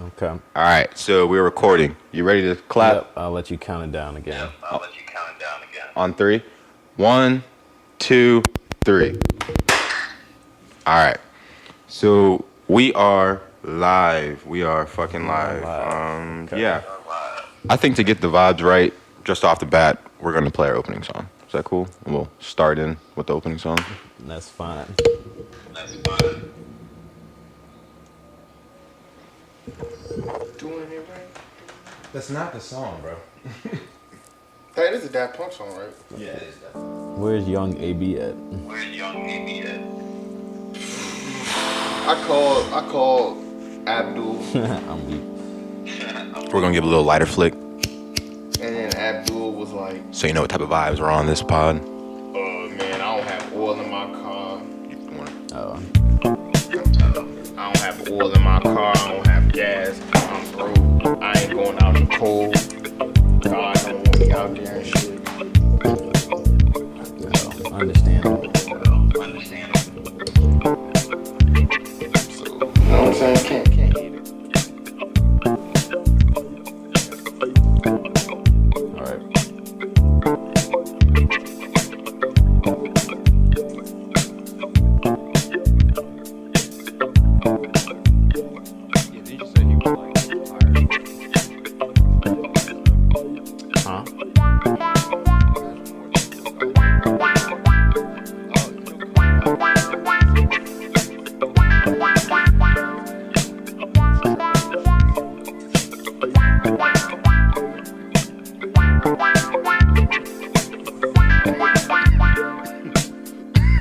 Okay. All right, so we're recording. You ready to clap? Yep, I'll let you count it down again. On three. 1, 2, 3. All right. So we are live. We are fucking live. Okay. Yeah. I think to get the vibes right, just off the bat, we're gonna play our opening song. Is that cool? And we'll start in with the opening song. That's fine. Doing it right. That's not the song, bro. That is a Daft Punk song, right? Yeah, it is that. Where's young AB at? I called Abdul, I'm weak. We're gonna give a little lighter flick, and then Abdul was like, so you know what type of vibes are on this pod. man, I don't have oil in my car. Oh. I don't have oil in my car. I don't have gas. I'm broke. I ain't going out in the cold. God don't want me out there and shit. Well, understandable. So, you know what I'm saying? Can't hate it. All right. Huh?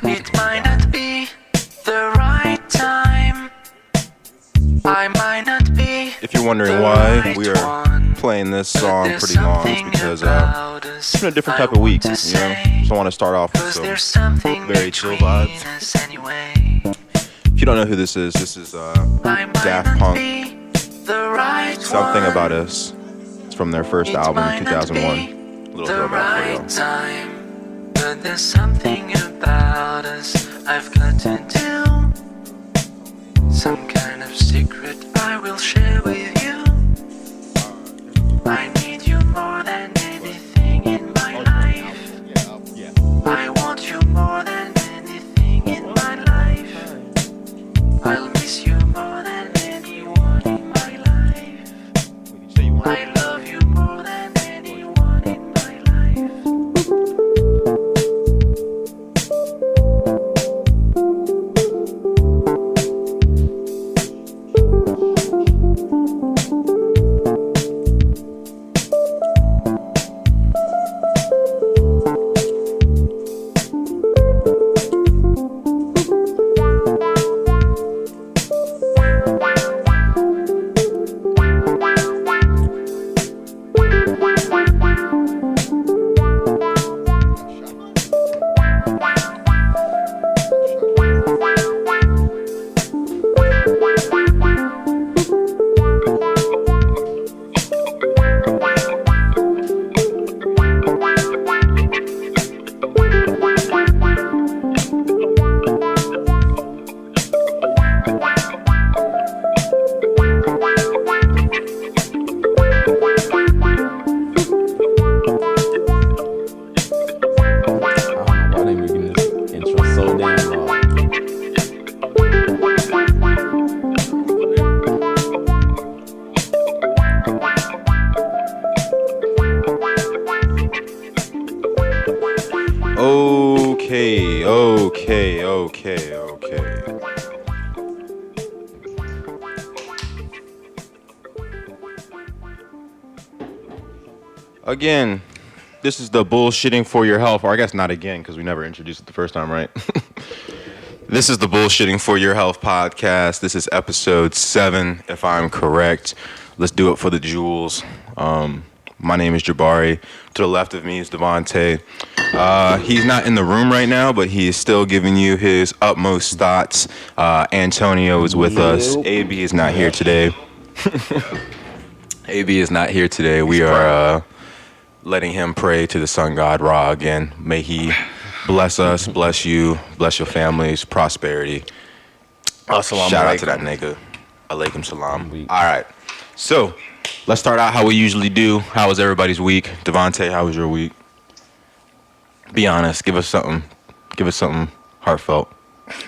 It might not be the right time. I might not be. If you're wondering the why right we are one, playing this but song there's pretty long, something it's because about us it's been a different I type of week, want to you know. say, So I want to start off with 'cause some there's something very chill between vibes. us anyway. If you don't know who this is I might Daft not Punk. be the right Something one. About Us. It's from their first It album might in not 2001. be Little the throwback for right y'all. time, but there's something about us I've got to do. Some kind of secret I will share with you. I need you more than anything in my life. I want you more than anything in my life. I'll miss you more than anyone in my life. I love you more than anyone in my life. I don't know why they making this intro so damn long. Okay. Again, this is the bullshitting for your health, or I guess not again, because we never introduced it the first time, right? This is the Bullshitting for Your Health podcast. This is episode 7, if I'm correct. Let's do it for the jewels. My name is Jabari. To the left of me is Devontae. He's not in the room right now, but he is still giving you his utmost thoughts. Antonio is with us. AB is not here today. AB is not here today. We are letting him pray to the sun god Ra again. May he bless us, bless you, bless your families, prosperity. Shout out to that nigga. Alaikum salam. Week. All right. So, let's start out how we usually do. How was everybody's week? Devontae, how was your week? Be honest. Give us something. Give us something heartfelt.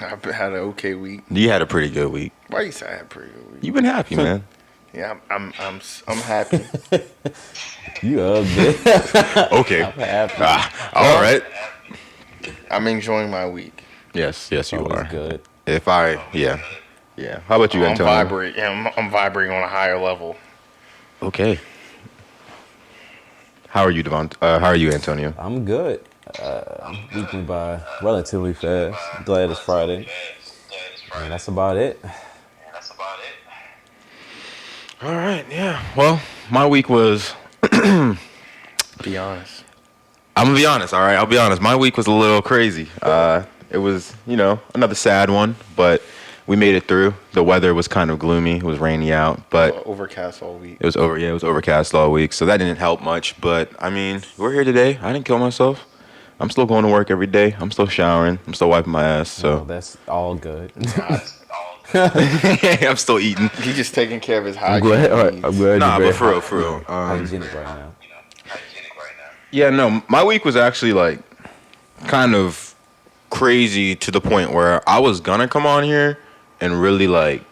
I've had an okay week. You had a pretty good week. Why you say I had a pretty good week? You've been happy, man. Yeah, I'm happy. You ugly. Okay. I'm happy. All right. I'm enjoying my week. Yes, you Always are. good. Yeah. How about you, I'm Antonio? vibrating. Yeah, I'm vibrating on a higher level. Okay. How are you, how are you, Antonio? I'm good. Week went by relatively fast. Glad it's Friday. And that's about it. All right. Yeah. Well, my week was. Be honest. I'm gonna be honest. All right. I'll be honest. My week was a little crazy. It was, another sad one, but we made it through. The weather was kind of gloomy. It was rainy out, but Overcast all week. it was overcast all week, so that didn't help much. But I mean, we're here today. I didn't kill myself. I'm still going to work every day. I'm still showering. I'm still wiping my ass. So Well, that's all good. I'm still eating. He's just taking care of his I'm hygiene. glad. All right, I'm glad Nah, you're but very for real. hygienic right now. Yeah, no, my week was actually like kind of crazy to the point where I was gonna come on here and really like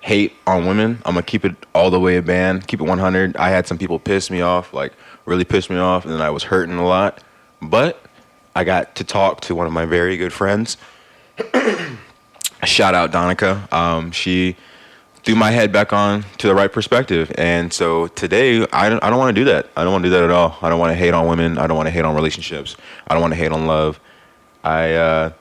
hate on women. I'm gonna keep it all the way a band, keep it 100. I had some people piss me off, like really piss me off, and then I was hurting a lot. But I got to talk to one of my very good friends. Shout out Donica. She threw my head back on to the right perspective. And so today, I don't want to do that. I don't want to do that at all. I don't want to hate on women. I don't want to hate on relationships. I don't want to hate on love. I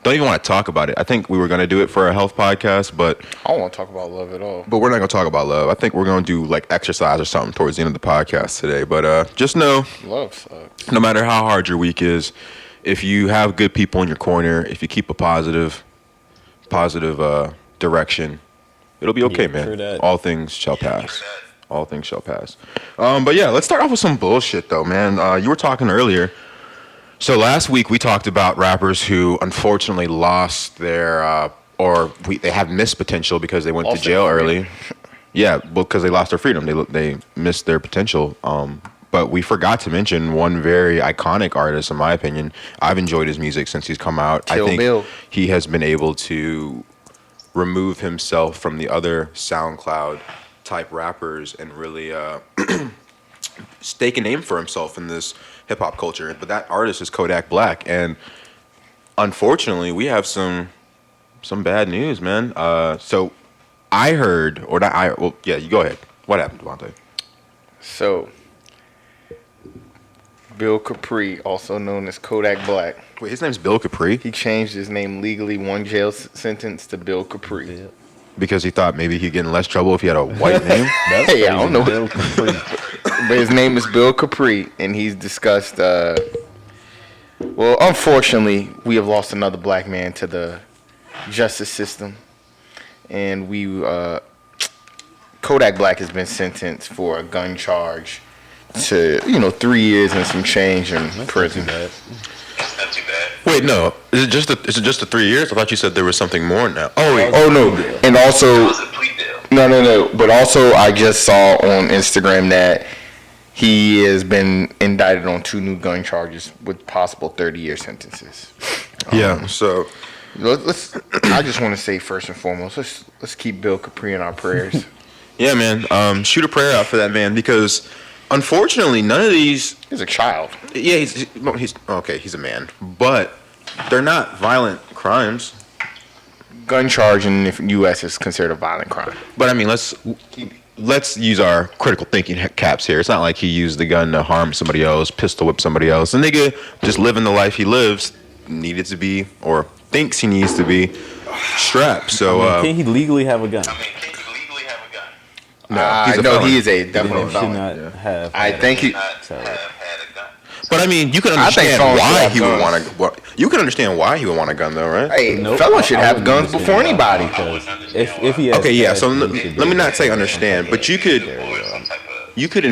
don't even want to talk about it. I think we were going to do it for a health podcast, but I don't want to talk about love at all. we're not going to talk about love. I think we're going to do like exercise or something towards the end of the podcast today. But just know, Love sucks. no matter how hard your week is, if you have good people in your corner, if you keep a positive direction, it'll be okay, Yeah, man. true that. All things shall pass. All things shall pass. But yeah, let's start off with some bullshit though, man. You were talking earlier. So last week we talked about rappers who unfortunately lost their they have missed potential because they went Lost to jail their early. Yeah, because they lost their freedom. They missed their potential. But we forgot to mention one very iconic artist, in my opinion. I've enjoyed his music since he's come out. Kill I think Bill. he has been able to remove himself from the other SoundCloud type rappers and really stake a name for himself in this hip hop culture. But that artist is Kodak Black, and unfortunately, we have some bad news, man. So I heard, or not I. Well, yeah, you go ahead. What happened, Devontae? So, Bill Capri, also known as Kodak Black, Wait, his name's Bill Capri he changed his name legally, one jail sentence to Bill Capri. Yeah. because he thought maybe he'd get in less trouble if he had a white name. That's Hey, I don't know. Bill Capri. But his name is Bill Capri, and he's discussed. Well, unfortunately, we have lost another black man to the justice system, and Kodak Black has been sentenced for a gun charge to 3 years and some change in prison. Wait, no. Is it just the 3 years? I thought you said there was something more now. Oh wait. Oh no, and also no. But also, I just saw on Instagram that he has been indicted on 2 new gun charges with possible 30-year sentences. Yeah. So Let's. I just want to say first and foremost, let's keep Bill Capri in our prayers. yeah, man. Shoot a prayer out for that man because unfortunately none of these. He's a child. Yeah, he's okay. He's a man, but they're not violent crimes. Gun charge in the U.S. is considered a violent crime. But I mean, let's use our critical thinking caps here. It's not like he used the gun to harm somebody else, pistol whip somebody else. The nigga just living the life he lives needed to be, or thinks he needs to be, strapped. So Can he legally have a gun? no, he's a no, felon. he is a He definitely a should felon. not have. I think he. So, But I mean, you can I think understand felons should why have he would guns. want to. You can understand why he would want a gun, though, right? Hey, nope. felons should I have wouldn't guns understand before that anybody. because if he has Okay, yeah. cash, So he should let me be not say able to understand, but you could You could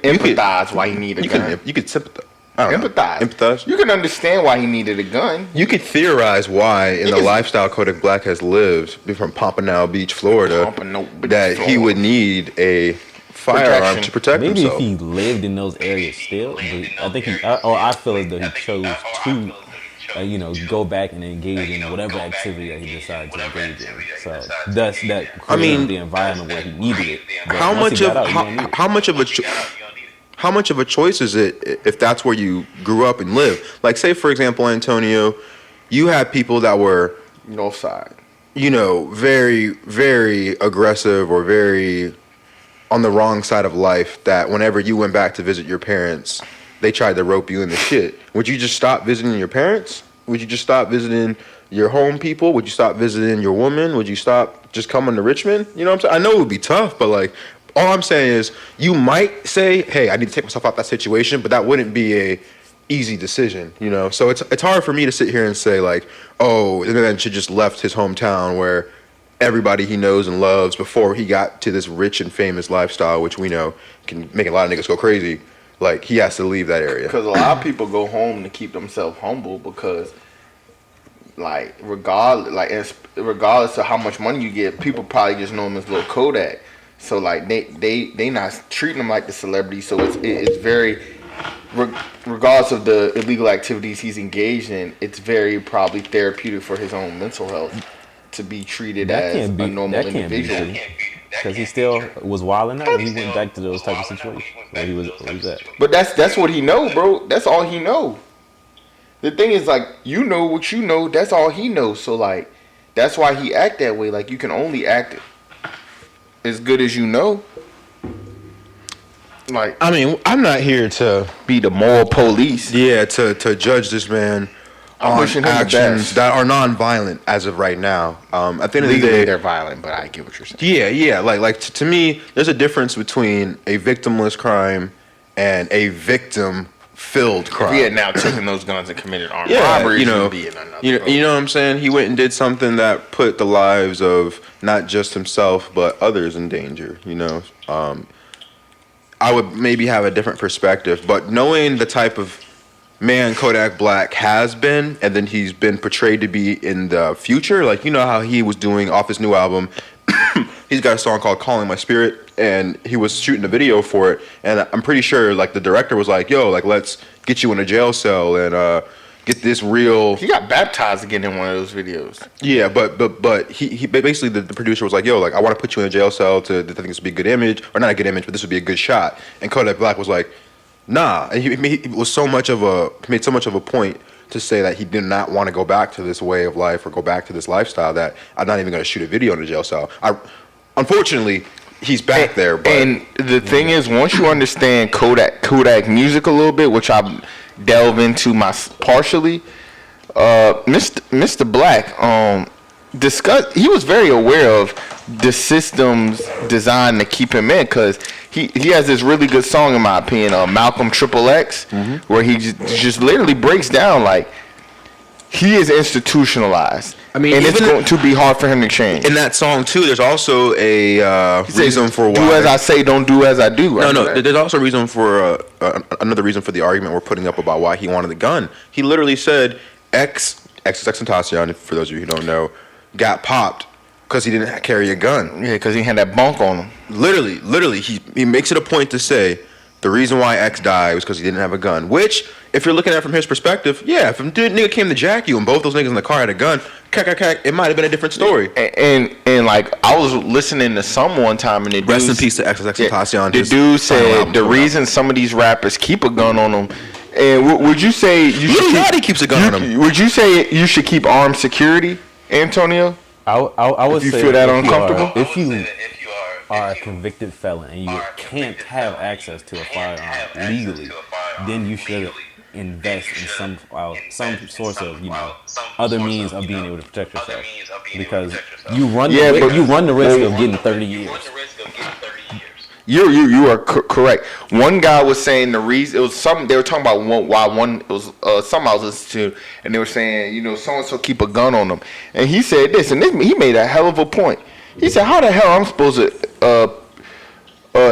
empathize why you need a gun. you could I don't know. Empathize. You can understand why he needed a gun. You could theorize why in the lifestyle Kodak Black has lived from Pompano Beach, Florida, he would need a firearm to protect himself. Maybe if he lived in those areas still, but I think I feel as though he chose to, go back and engage in whatever activity that he decided to engage in. So thus that created the environment where he needed it. But how much of a choice is it if that's where you grew up and live? Like, say for example, Antonio, you had people that were North Side, very, very aggressive or very on the wrong side of life, that whenever you went back to visit your parents, they tried to rope you into shit. Would you just stop visiting your parents? Would you just stop visiting your home people? Would you stop visiting your woman? Would you stop just coming to Richmond? You know what I'm saying? I know it would be tough, but like, all I'm saying is you might say, hey, I need to take myself out of that situation, but that wouldn't be a easy decision, So it's hard for me to sit here and say like, oh, the man should just left his hometown where everybody he knows and loves before he got to this rich and famous lifestyle, which we know can make a lot of niggas go crazy. Like, he has to leave that area. Because a lot of people go home to keep themselves humble because, like, regardless of how much money you get, people probably just know him as Lil Kodak. So, like, they not treating him like the celebrity. So it's very, regardless of the illegal activities he's engaged in, it's very probably therapeutic for his own mental health to be treated as a normal individual. Because he still was wilding out, and he went back to those type of situations where he was at. But that's what he know, bro. That's all he know. The thing is, like, you know what you know. That's all he knows. So, like, that's why he act that way. Like, you can only act as good as you know. Like, I mean, I'm not here to be the moral police. Yeah, to judge this man on actions that are non-violent as of right now. At the end of the day, they're violent, but I get what you're saying. Yeah. Like to me, there's a difference between a victimless crime and a victim-filled crime. If he had now taken those guns and committed armed robberies, he'd be in another boat. You know what I'm saying? He went and did something that put the lives of not just himself but others in danger. I would maybe have a different perspective, but knowing the type of man Kodak Black has been, and then he's been portrayed to be in the future. Like, how he was doing off his new album. He's got a song called Calling My Spirit, and he was shooting a video for it. And I'm pretty sure, like, the director was like, yo, like, let's get you in a jail cell and get this real... He got baptized again in one of those videos. Yeah, but he basically, the producer was like, yo, like, I want to put you in a jail cell I think this would be a good image, or not a good image, but this would be a good shot. And Kodak Black was like, nah, and he made so much of a point to say that he did not want to go back to this way of life or go back to this lifestyle, that I'm not even going to shoot a video in a jail cell. Unfortunately, he's back there. But, and the thing is, once you understand Kodak music a little bit, which I delve into partially, Mr. Black he was very aware of the systems designed to keep him in, because he has this really good song, in my opinion, Malcolm XXX, where he just literally breaks down, like, he is institutionalized. I mean, and it's going to be hard for him to change. In that song too, there's also a reason for why. Do as I say, don't do as I do. No. There's also a reason for another reason for the argument we're putting up about why he wanted the gun. He literally said, XXXTentacion, for those of you who don't know, got popped because he didn't carry a gun. Yeah, because he had that bunk on him. Literally, he makes it a point to say the reason why X died was because he didn't have a gun. Which, if you're looking at it from his perspective, yeah, if a nigga came to jack you and both those niggas in the car had a gun, it might have been a different story. And like, I was listening to some one time, and the dude, rest in peace to XXXTentacion. The dude said the reason some of these rappers keep a gun on them. And would you say you should Lil Yachty keeps a gun on him? Would you say you should keep armed security, Antonio? I would say, if you feel that uncomfortable, if you are a convicted felon and you can't have access to a firearm legally, then you should invest in some source of other means of being able to protect yourself, because you run the risk of getting 30 years. You are correct. One guy was saying the reason, it was something they were talking about it was something I was listening to, and they were saying, so and so keep a gun on them, and he said this, and he made a hell of a point. He said, how the hell I'm supposed to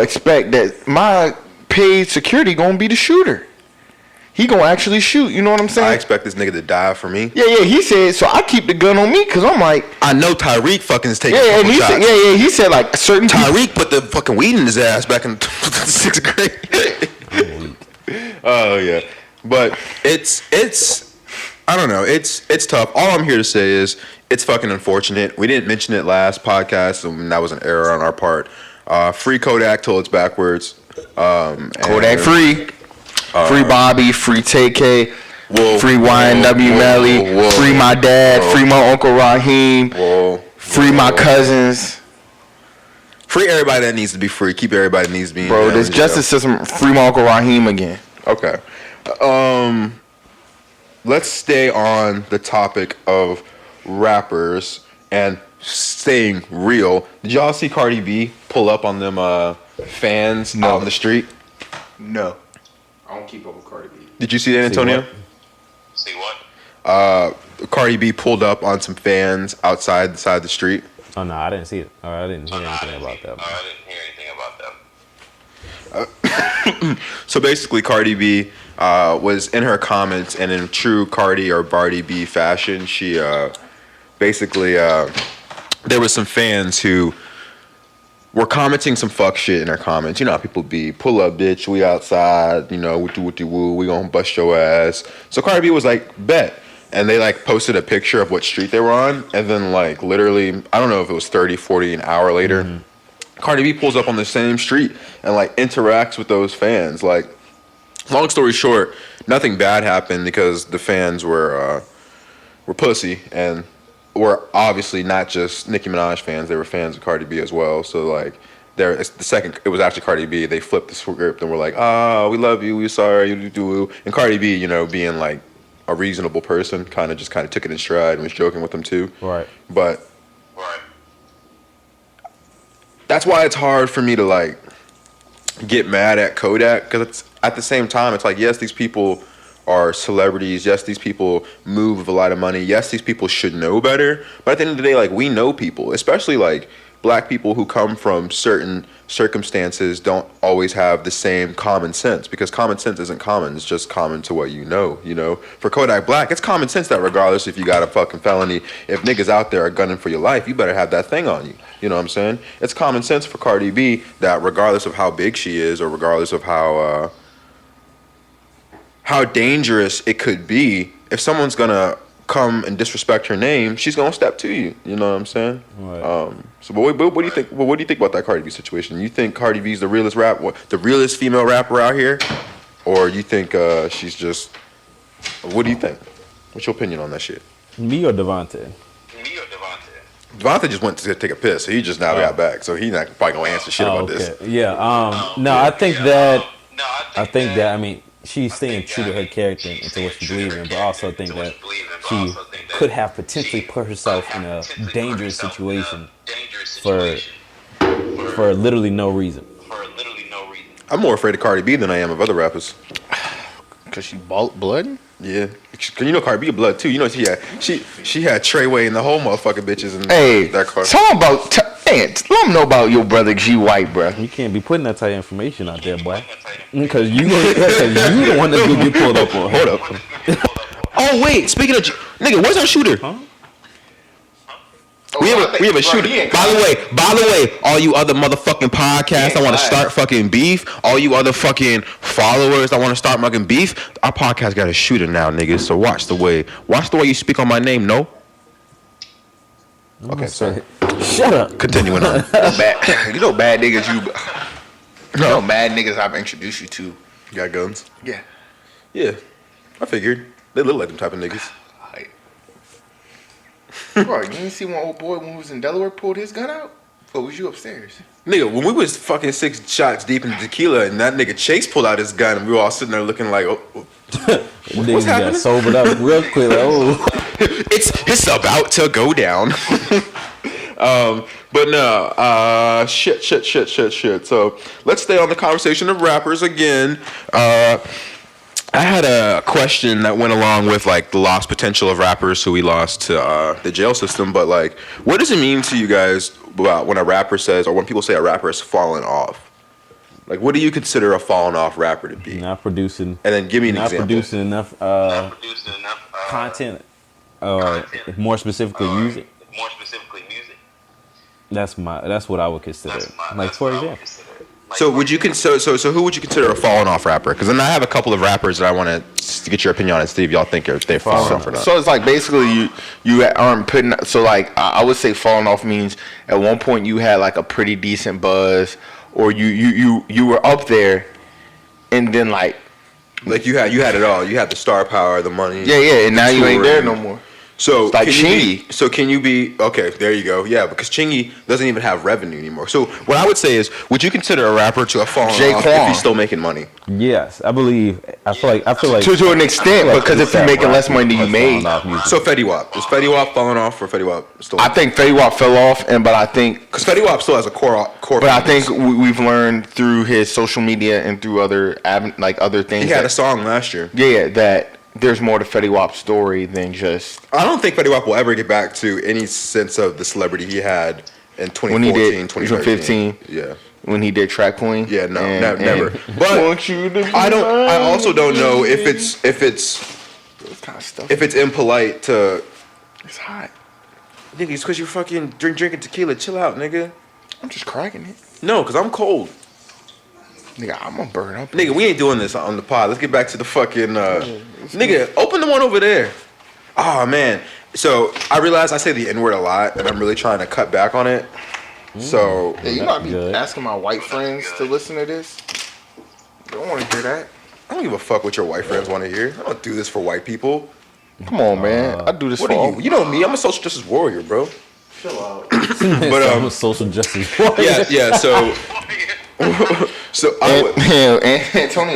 expect that my paid security gonna be the shooter? he gonna actually shoot. You know what I'm saying? I expect this nigga to die for me. Yeah. He said, so I keep the gun on me because I'm like, I know Tyreek fucking is taking and he shots. said, he said like certain Tyreek put the fucking weed in his ass back in 6th grade. Oh yeah, but it's I don't know. It's tough. All I'm here to say is it's fucking unfortunate. We didn't mention it last podcast, and that was an error on our part. Free Kodak till it's backwards. Kodak free. Free Bobby, free TK, Whoa, free YNW Melly, free my dad, free my Uncle Raheem, free my cousins. Free everybody that needs to be free. Keep everybody that needs to be. Bro, this justice system, free my Uncle Raheem again. Okay. Let's stay on the topic of rappers and staying real. Did y'all see Cardi B pull up on them fans out on the street? No. I don't keep up with Cardi B. Did you see that, Antonio? See what? Cardi B pulled up on some fans outside the street. Oh no, I didn't see it. Or I didn't hear anything about that. I didn't hear anything about that. So basically, Cardi B was in her comments, and in true Cardi or Bardi B fashion, she basically there was some fans who were commenting some fuck shit in her comments. You know how people be, pull up, bitch, we outside, you know, woo, we gonna bust your ass. So Cardi B was like, bet. And they like posted a picture of what street they were on, and then like literally, I don't know if it was 30, 40 an hour later, Cardi B pulls up on the same street and like interacts with those fans. Like, long story short, nothing bad happened because the fans were pussy and were obviously not just Nicki Minaj fans; they were fans of Cardi B as well. So like, it was actually Cardi B. They flipped the script and were like, "Ah, we love you, we're sorry, you do." And Cardi B, you know, being like a reasonable person, kind of took it in stride and was joking with them too. Right. But that's why it's hard for me to like get mad at Kodak, because it's at the same time it's like, yes, these people are celebrities, yes, these people move with a lot of money, yes, these people should know better, but at the end of the day, like, we know people, especially like black people who come from certain circumstances don't always have the same common sense, because common sense isn't common, it's just common to what you know. For Kodak Black, it's common sense that regardless if you got a fucking felony, if niggas out there are gunning for your life, you better have that thing on you. You know what I'm saying? It's common sense for Cardi B that regardless of how big she is, or regardless of how dangerous it could be, if someone's gonna come and disrespect her name, she's gonna step to you. You know what I'm saying? Right. So, what do you think? What do you think about that Cardi B situation? You think Cardi B's the realest the realest female rapper out here, or you think she's just? What do you think? What's your opinion on that shit? Me or Devontae? Devontae just went to take a piss, so he just now got back, so he's not probably gonna answer shit about this. Yeah. I think that. I mean, she's staying true to her character and to what she believes in, but I also think that she could have potentially put herself in a dangerous situation for literally no reason. I'm more afraid of Cardi B than I am of other rappers. Cause she blood? Yeah, cause you know Cardi B blood too. You know she had Treyway and the whole motherfucking bitches in that car. Tell them know about your brother G White, bro. You can't be putting that type of information out there, boy. Because you the one that's gonna get pulled up on. Hold up. Oh wait, speaking of nigga, where's our shooter? Huh? We have a shooter. By the way, all you other motherfucking podcasts, I want to start fucking beef. All you other fucking followers, I want to start fucking beef. Our podcast got a shooter now, niggas. So watch the way you speak on my name. No. Okay, sorry. Shut up. Continuing on. You know bad niggas bad niggas I've introduced you to. You got guns? Yeah. Yeah. I figured. They look like them type of niggas. Bro, you didn't see one old boy when he was in Delaware pulled his gun out? Or was you upstairs? Nigga, when we was fucking 6 shots deep in tequila and that nigga Chase pulled out his gun and we were all sitting there looking like, what's happening? Got sobered up real quick. Like, It's about to go down. But no, shit. So let's stay on the conversation of rappers again. I had a question that went along with like the lost potential of rappers who we lost to the jail system. But like, what does it mean to you guys about when a rapper says, or when people say a rapper has fallen off? Like, what do you consider a fallen off rapper to be? Not producing. And then give me an Not example. producing enough content, or more specifically music. That's what I would consider. Like, for example. So would you consider? So who would you consider a fallen off rapper? Because then I have a couple of rappers that I want to get your opinion on and see if y'all think they're fallen off or not. So it's like basically you aren't putting. So like I would say falling off means at one point you had like a pretty decent buzz, or you were up there, and then like you had it all. You had the star power, the money. Yeah, and now you ain't there no more. So like Chingy. Can you be okay? There you go. Yeah, because Chingy doesn't even have revenue anymore. So what I would say is, would you consider a rapper to have fallen off if he's still making money? Yes, I believe. I feel like to an extent, because if you're making less money than you made. So Fetty Wap, is Fetty Wap falling off, or Fetty Wap still? I think Fetty Wap fell off, but I think because Fetty Wap still has a core. But I think we've learned through his social media and through other things. He had a song last year. Yeah, that. There's more to Fetty Wap's story than just... I don't think Fetty Wap will ever get back to any sense of the celebrity he had in 2014, 2015. Yeah. When he did Track Queen? Yeah, no, never. But I also don't know if it's impolite to... It's hot. Nigga, it's because you're fucking drinking tequila. Chill out, nigga. I'm just cracking it. No, because I'm cold. Nigga, I'm gonna burn up. Nigga, we ain't doing this on the pod. Let's get back to the fucking... nigga, open the one over there. Oh, man. So, I realize I say the N-word a lot, and I'm really trying to cut back on it. So... Yeah, you might be asking my white friends to listen to this. They don't want to hear that. I don't give a fuck what your white friends want to hear. I don't do this for white people. Come on, man. I do this for all. You know me. I'm a social justice warrior, bro. Chill out. But I'm a social justice warrior. Yeah, so... Antonio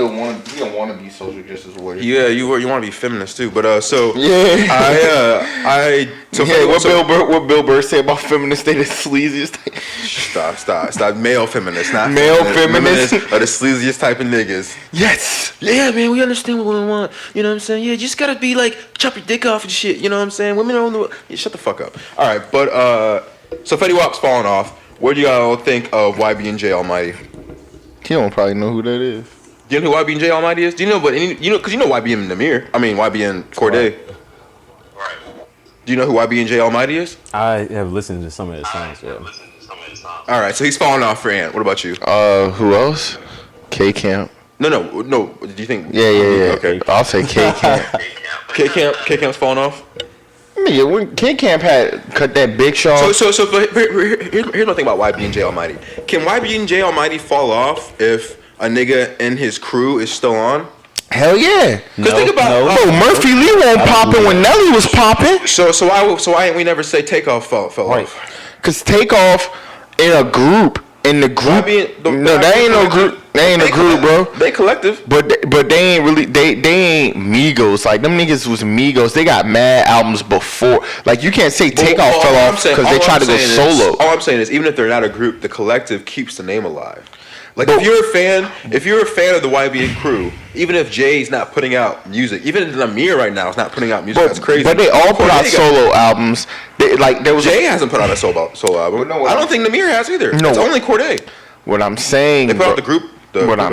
don't want to be social justice warrior. Yeah, you want to be feminist too, but yeah. What Bill Burr say about feminists? They the sleaziest. Stop. Male feminists, not male feminists are the sleaziest type of niggas. Yes. Yeah, man, we understand what women want. You know what I'm saying? Yeah, you just gotta be like chop your dick off and shit. You know what I'm saying? Women are on the. Yeah, shut the fuck up. All right, but so Fetty Wap's falling off. What do y'all think of YB&J Almighty? He don't probably know who that is. Do you know who YB&J Almighty is? Do you know? But because you know YB and Namir. I mean YB and Corday. Right. Do you know who YB&J Almighty is? I have listened to some of his songs. Yeah. All right, so he's falling off for Ant. What about you? Who else? K Camp. No. Do you think? Yeah. Okay. I'll say K Camp. K Camp's falling off. Yeah, when K Camp had cut that Big Shaw. So here's my thing about YB&J Almighty. Can YB&J Almighty fall off if a nigga in his crew is still on? Hell yeah. Because think about Murphy Lee won't popping when Nelly was popping. So why ain't we never say Takeoff fell off? Because Takeoff in a group. In the group, that ain't no group. They ain't a group, bro. They collective, but they ain't really. They ain't Migos. Like them niggas was Migos. They got mad albums before. Like you can't say Takeoff fell off because they tried to go solo. All I'm saying is, even if they're not a group, the collective keeps the name alive. Like if you're a fan of the YB crew, even if Jay's not putting out music, even if Namir right now is not putting out music, that's crazy. But they all put out solo albums. Jay hasn't put out a solo album. I don't think Namir has either. No, it's only Corday. What I'm saying, they put out the group.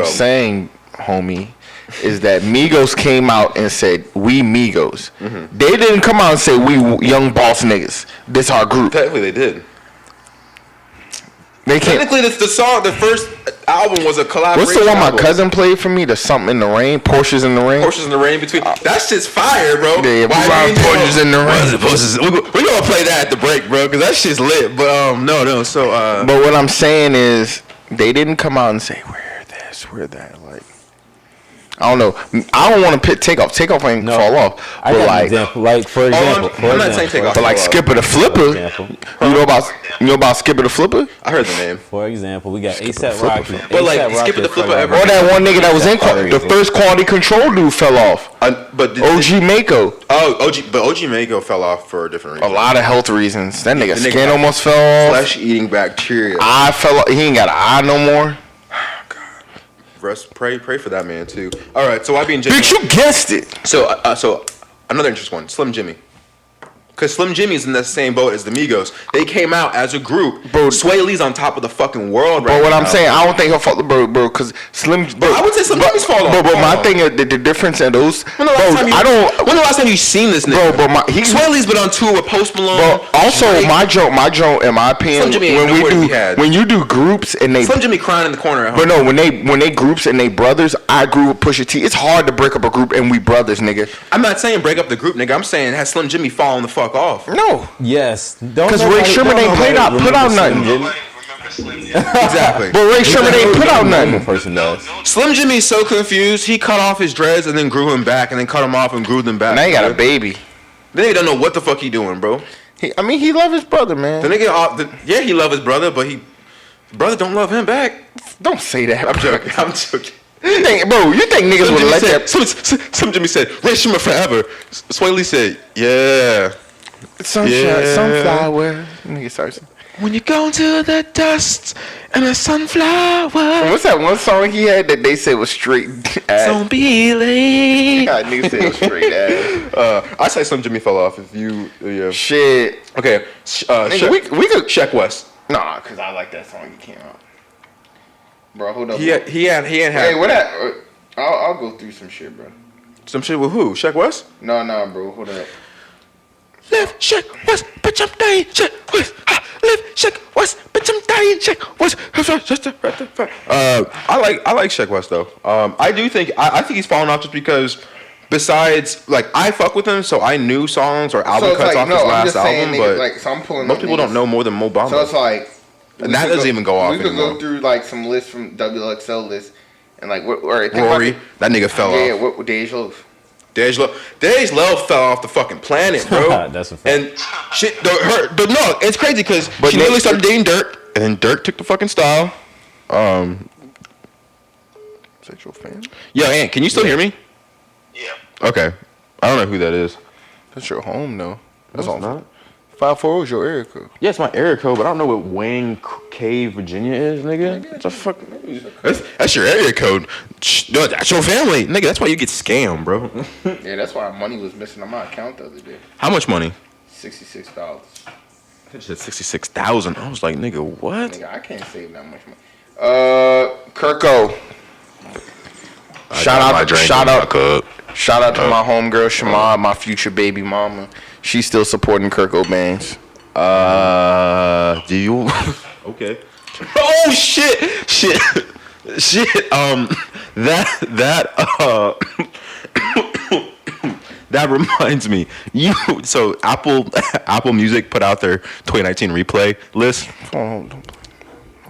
Saying, homie, is that Migos came out and said we Migos. Mm-hmm. They didn't come out and say we young boss niggas. This our group. Technically, they did. They can't. Technically, the first album was a collaboration. What's the one my cousin played for me? The Something in the Rain, Porsches in the Rain. Porsches in the Rain between. That shit's fire, bro. Yeah, Porsches in the Rain. We're gonna play that at the break, bro, because that shit's lit. But no. So. But what I'm saying is, they didn't come out and say we're that. Like, I don't know. I don't want to pit Takeoff. Takeoff ain't fall off. I got an example. Like for example, I'm not saying Takeoff. But like Skipper the Flipper. You know about Skipper the Flipper? I heard the name. For example, we got ASAP Rocky. But like Skipper the Flipper ever? Or that one nigga that was in the first Quality Control dude fell off. But OG Mako. OG Mako fell off for a different reason. A lot of health reasons. That nigga skin almost fell off. Flesh eating bacteria. Eye fell off. He ain't got an eye no more. Pray for that man too. All right, so YB&J. Bitch, you guessed it. So another interesting one. Slim Jimmy Because Slim Jimmy's in the same boat as the Migos. They came out as a group. Bro, Sway Lee's on top of the fucking world right now. But what I'm saying, I don't think he'll fall, bro, because Slim. Bro, I would say Slim Jimmy's fall off. But my thing is the difference in those. When the last time you seen this nigga? Bro, but Sway Lee's been on tour with Post Malone. Bro, also Drake. my joke, in my opinion, Slim Jimmy ain't when you do groups and they. Slim Jimmy crying in the corner at home. But no, when they groups and they brothers, I grew with Pusha T. It's hard to break up a group and we brothers, nigga. I'm not saying break up the group, nigga. I'm saying has Slim Jimmy fallen the fuck off? No. Yes. Because Ray Sherman ain't put out nothing. Exactly. But Ray Sherman ain't put out nothing. Person does. Slim Jimmy's so confused. He cut off his dreads and then grew him back, and then cut him off and grew them back. Now he got a baby. Then he don't know what the fuck he doing, bro. He love his brother, man. The nigga, he love his brother, but his brother don't love him back. Don't say that. I'm joking. I'm joking. You think niggas would let that? Slim Jimmy said, Ray Sherman forever. Sway Lee said, yeah. Sunflower. Nigga starts. When you go into the dust and a sunflower. What's that one song he had that they said was straight ass? Don't be late. God, nigga said it was straight ass. I say Slim Jimmy fell off. If you, Shit. Okay. Nigga, we could. Sheck West. Nah, cause I like that song he came out. Bro, hold up. He ain't had. Hey, what that? I'll go through some shit, bro. Some shit with who? Sheck West? No, bro. Hold up. Live Sheck West, bitch, I'm dying. Sheck West, live Sheck West, bitch, I'm dying. Sheck West. I like Sheck West though. I do think I think he's fallen off just because. Besides, like I fuck with him, so I knew songs or album cuts off his last album, but most people don't know more than Mo Bamba. So it's like, and that doesn't even go off. We could go through like some lists from WXL lists, and like Rory, that nigga fell off. Yeah, what Dej Loaf? Dej Love fell off the fucking planet, bro. That's a fact. And shit, no, it's crazy because she literally started dating Dirk, and then Dirk took the fucking style. Sexual fan? Yo, Ant, can you still hear me? Yeah. Okay. I don't know who that is. That's your home, though. That's all. Not. 540 is your area code. Yeah, it's my area code, but I don't know what Wayne Cave, Virginia is, nigga. What the fuck? That's your area code. No, that's your family, nigga. That's why you get scammed, bro. Yeah, that's why money was missing on my account the other day. How much money? $66. I said 66,000. I was like, nigga, what? Nigga, I can't save that much money. Kirko. Shout out to my homegirl Shamar, my future baby mama. She's still supporting Kurt Cobain's. Do you? Okay. Oh shit. That reminds me. So Apple Music put out their 2019 replay list. Don't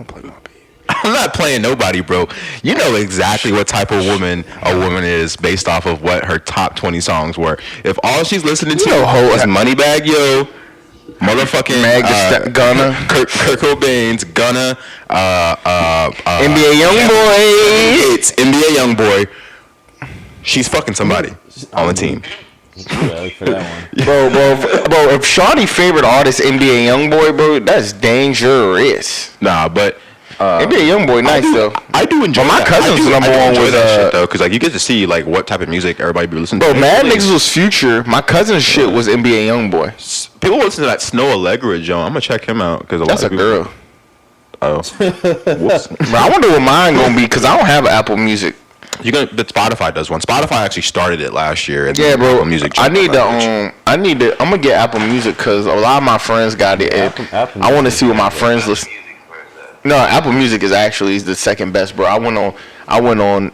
play my beat. I'm not playing nobody, bro. You know exactly what type of woman a woman is based off of what her top 20 songs were. If all she's listening to is Moneybag Yo, motherfucking Gunna, Kurt Cobain's Gunna, NBA Youngboy. It's NBA Youngboy. She's fucking somebody on the team. Yeah, for that one. Bro, if Shawty's favorite artist NBA Youngboy, bro, that's dangerous. Nah, but NBA Youngboy nice though. I do enjoy. But my cousin's number one was that shit though, because like you get to see like what type of music everybody be listening to. Bro, Mad Niggas was Future. My cousin's shit was NBA Youngboy. People listen to that Snow Allegra Joe. I'm gonna check him out because that's a girl. Oh, whoops. Bro, I wonder what mine gonna be because I don't have Apple Music. But Spotify does one. Spotify actually started it last year. Yeah, bro. Apple Music. I'm gonna get Apple Music because a lot of my friends got it. I want to see what my friends listen. No, Apple Music is actually the second best, bro. I went on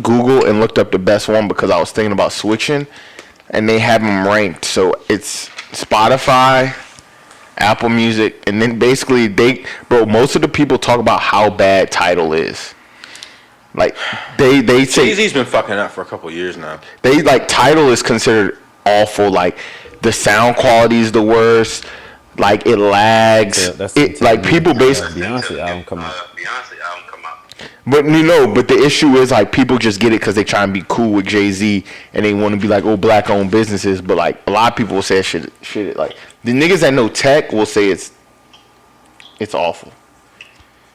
Google and looked up the best one because I was thinking about switching, and they have them ranked. So it's Spotify, Apple Music, and then basically most of the people talk about how bad Tidal is. Like they say Jay-Z's been fucking up for a couple years now. They like Tidal is considered awful. Like the sound quality is the worst. Like it lags. Yeah, like people basically. Beyonce album come out. But but the issue is like people just get it because they try and be cool with Jay-Z and they want to be like, oh, black owned businesses. But like a lot of people will say shit like the niggas that know tech will say it's awful.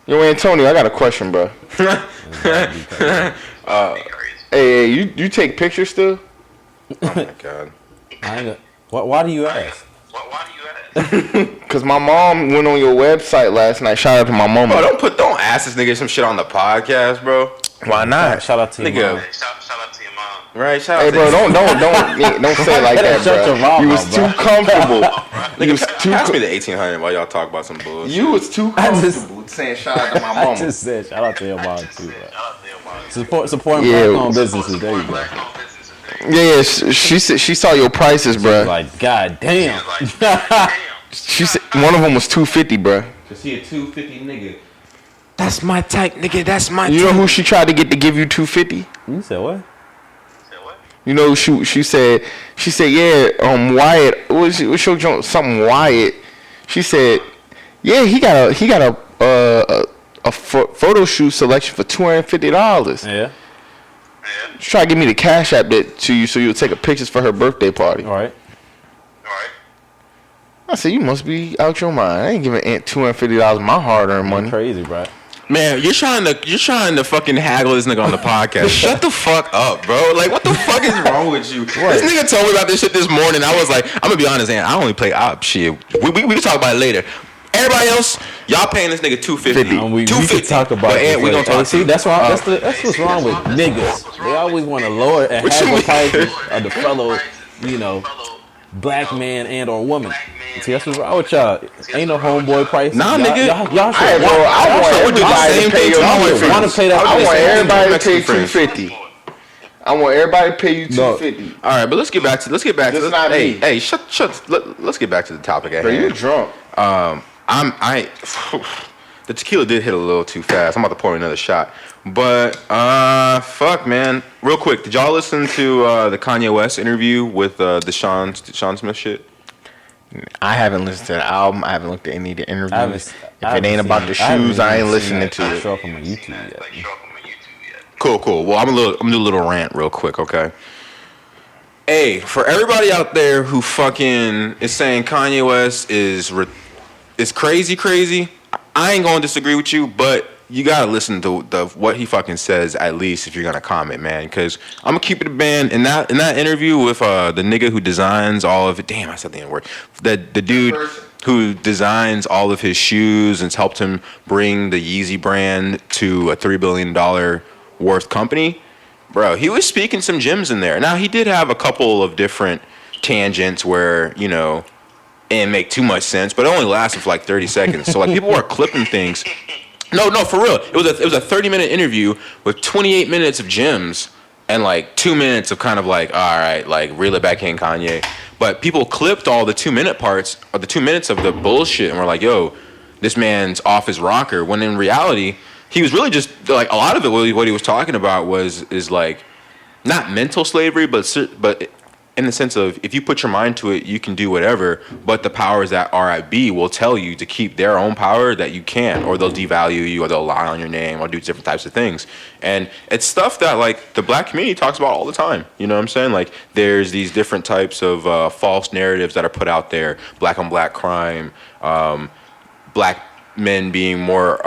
Antonio, I got a question, bro. Hey, you take pictures still? Oh my god. Why do you ask? Cause my mom went on your website last night. Shout out to my mama. Bro, don't ask this nigga some shit on the podcast, bro. Why not? Shout out to Nigga. your mom. Shout out to your mom. Right, shout out Hey, to bro, don't say it like that, Shut your bro. mouth, You was bro. too comfortable. You was too. Pass me the 1800 while y'all talk about some bullshit. You was too comfortable saying shout out to my I mama. just said shout out to your mom too, bro. Shout out to your mom. Supporting Yeah. black-owned businesses. There you go. Yeah, she said she saw your prices, bro. Like, god damn. She said one of them was $250, bro. Cause he a 250 nigga. That's my type, nigga. That's my You know who she tried to get to give you $250? You said what? You know she said yeah, Wyatt, what's your joint, something Wyatt. She said, yeah, he got a photo shoot selection for $250. Yeah. She tried to give me the cash app that to you so you'll take a pictures for her birthday party. All right. I said, you must be out your mind. I ain't giving Aunt $250 my hard-earned money. Crazy, bro. Man, you're trying to fucking haggle this nigga on the podcast. Shut the fuck up, bro. Like, what the fuck is wrong with you? This nigga told me about this shit this morning. I was like, I'm gonna be honest, Aunt. I only play op shit. We can talk about it later. Everybody else, y'all paying this nigga $250. We could talk about but it. Aunt, we gonna talk. See, that's wrong. That's what's wrong with niggas. They always want to lower and What have you the mean? prices of the fellow, black man and or woman. See, that's what's wrong with y'all. Ain't no homeboy price. Nah, nigga. Y'all Hey, should bro, I want would do the everybody same to pay thing your to all my $250. want to pay that. I want everybody to pay Mexican friends. $250. I want everybody to pay you $250. All right, but let's get back to That's this. not me. Hey, shut. Let's get back to the topic at Bro, hand. you drunk. The tequila did hit a little too fast. I'm about to pour another shot. But fuck, man. Real quick, did y'all listen to the Kanye West interview with the Sean Smith shit? I haven't listened to the album. I haven't looked at any of the interviews. If it ain't about the I haven't shoes, I ain't even listening seen to that it. show up on my YouTube yet. Cool. Well, I'm gonna do a little rant real quick, okay? Hey, for everybody out there who fucking is saying Kanye West is crazy, I ain't gonna disagree with you, but you gotta listen to what he fucking says at least if you're gonna comment, man. Because I'm gonna keep it a band. In that interview with the nigga who designs all of it. Damn, I said the N-word. The dude who designs all of his shoes and's helped him bring the Yeezy brand to a $3 billion worth company. Bro, he was speaking some gems in there. Now, he did have a couple of different tangents where, and make too much sense, but it only lasted for like 30 seconds. So like people were clipping things. No, for real. It was a 30-minute interview with 28 minutes of gems and like 2 minutes of kind of like, all right, like reel it back in, Kanye. But people clipped all the 2-minute parts or the 2 minutes of the bullshit and were like, yo, this man's off his rocker. When in reality, he was really just like a lot of it. What he was talking about is like not mental slavery, but in the sense of if you put your mind to it, you can do whatever. But the powers that are at B will tell you to keep their own power that you can't, or they'll devalue you, or they'll lie on your name, or do different types of things. And it's stuff that like the black community talks about all the time. You know what I'm saying? Like there's these different types of false narratives that are put out there: black on black crime, black men being more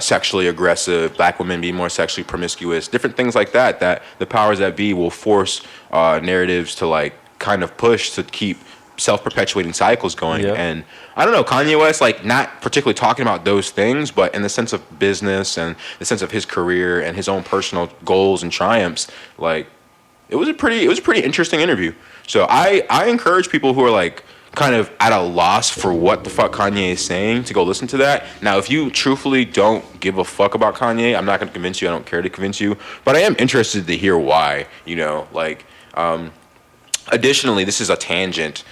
sexually aggressive, black women being more sexually promiscuous, different things like that, that the powers that be will force narratives to like kind of push to keep self-perpetuating cycles going. Yeah. And I don't know, Kanye West, like not particularly talking about those things, but in the sense of business and the sense of his career and his own personal goals and triumphs, like it was a pretty interesting interview. So I encourage people who are like kind of at a loss for what the fuck Kanye is saying to go listen to that. Now, if you truthfully don't give a fuck about Kanye, I'm not going to convince you. I don't care to convince you. But I am interested to hear why, additionally, this is a tangent.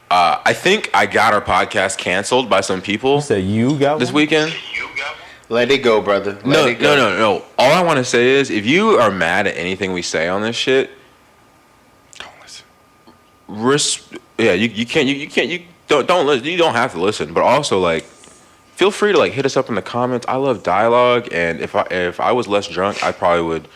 I think I got our podcast canceled by some people You said you got this one? weekend. Let it go, brother. No. All I want to say is if you are mad at anything we say on this shit, Don't listen. you don't listen. You don't have to listen, but also like feel free to like hit us up in the comments. I love dialogue, and if I was less drunk, I probably would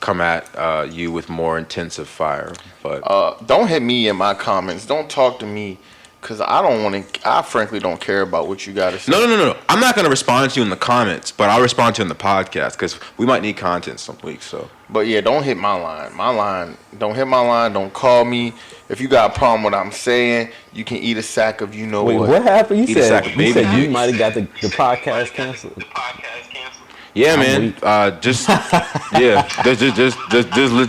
come at you with more intensive fire. But Don't hit me in my comments. Don't talk to me Because I don't want to. I frankly don't care about what you got to say. No. I'm not gonna respond to you in the comments, but I'll respond to you in the podcast because we might need content some weeks. So. But yeah, don't hit my line. Don't hit my line. Don't call me. If you got a problem with what I'm saying, you can eat a sack of Wait, what. what happened? Eat a sack of baby you nuts. might have got the podcast canceled. The podcast canceled. Yeah, I'm man. weak. Just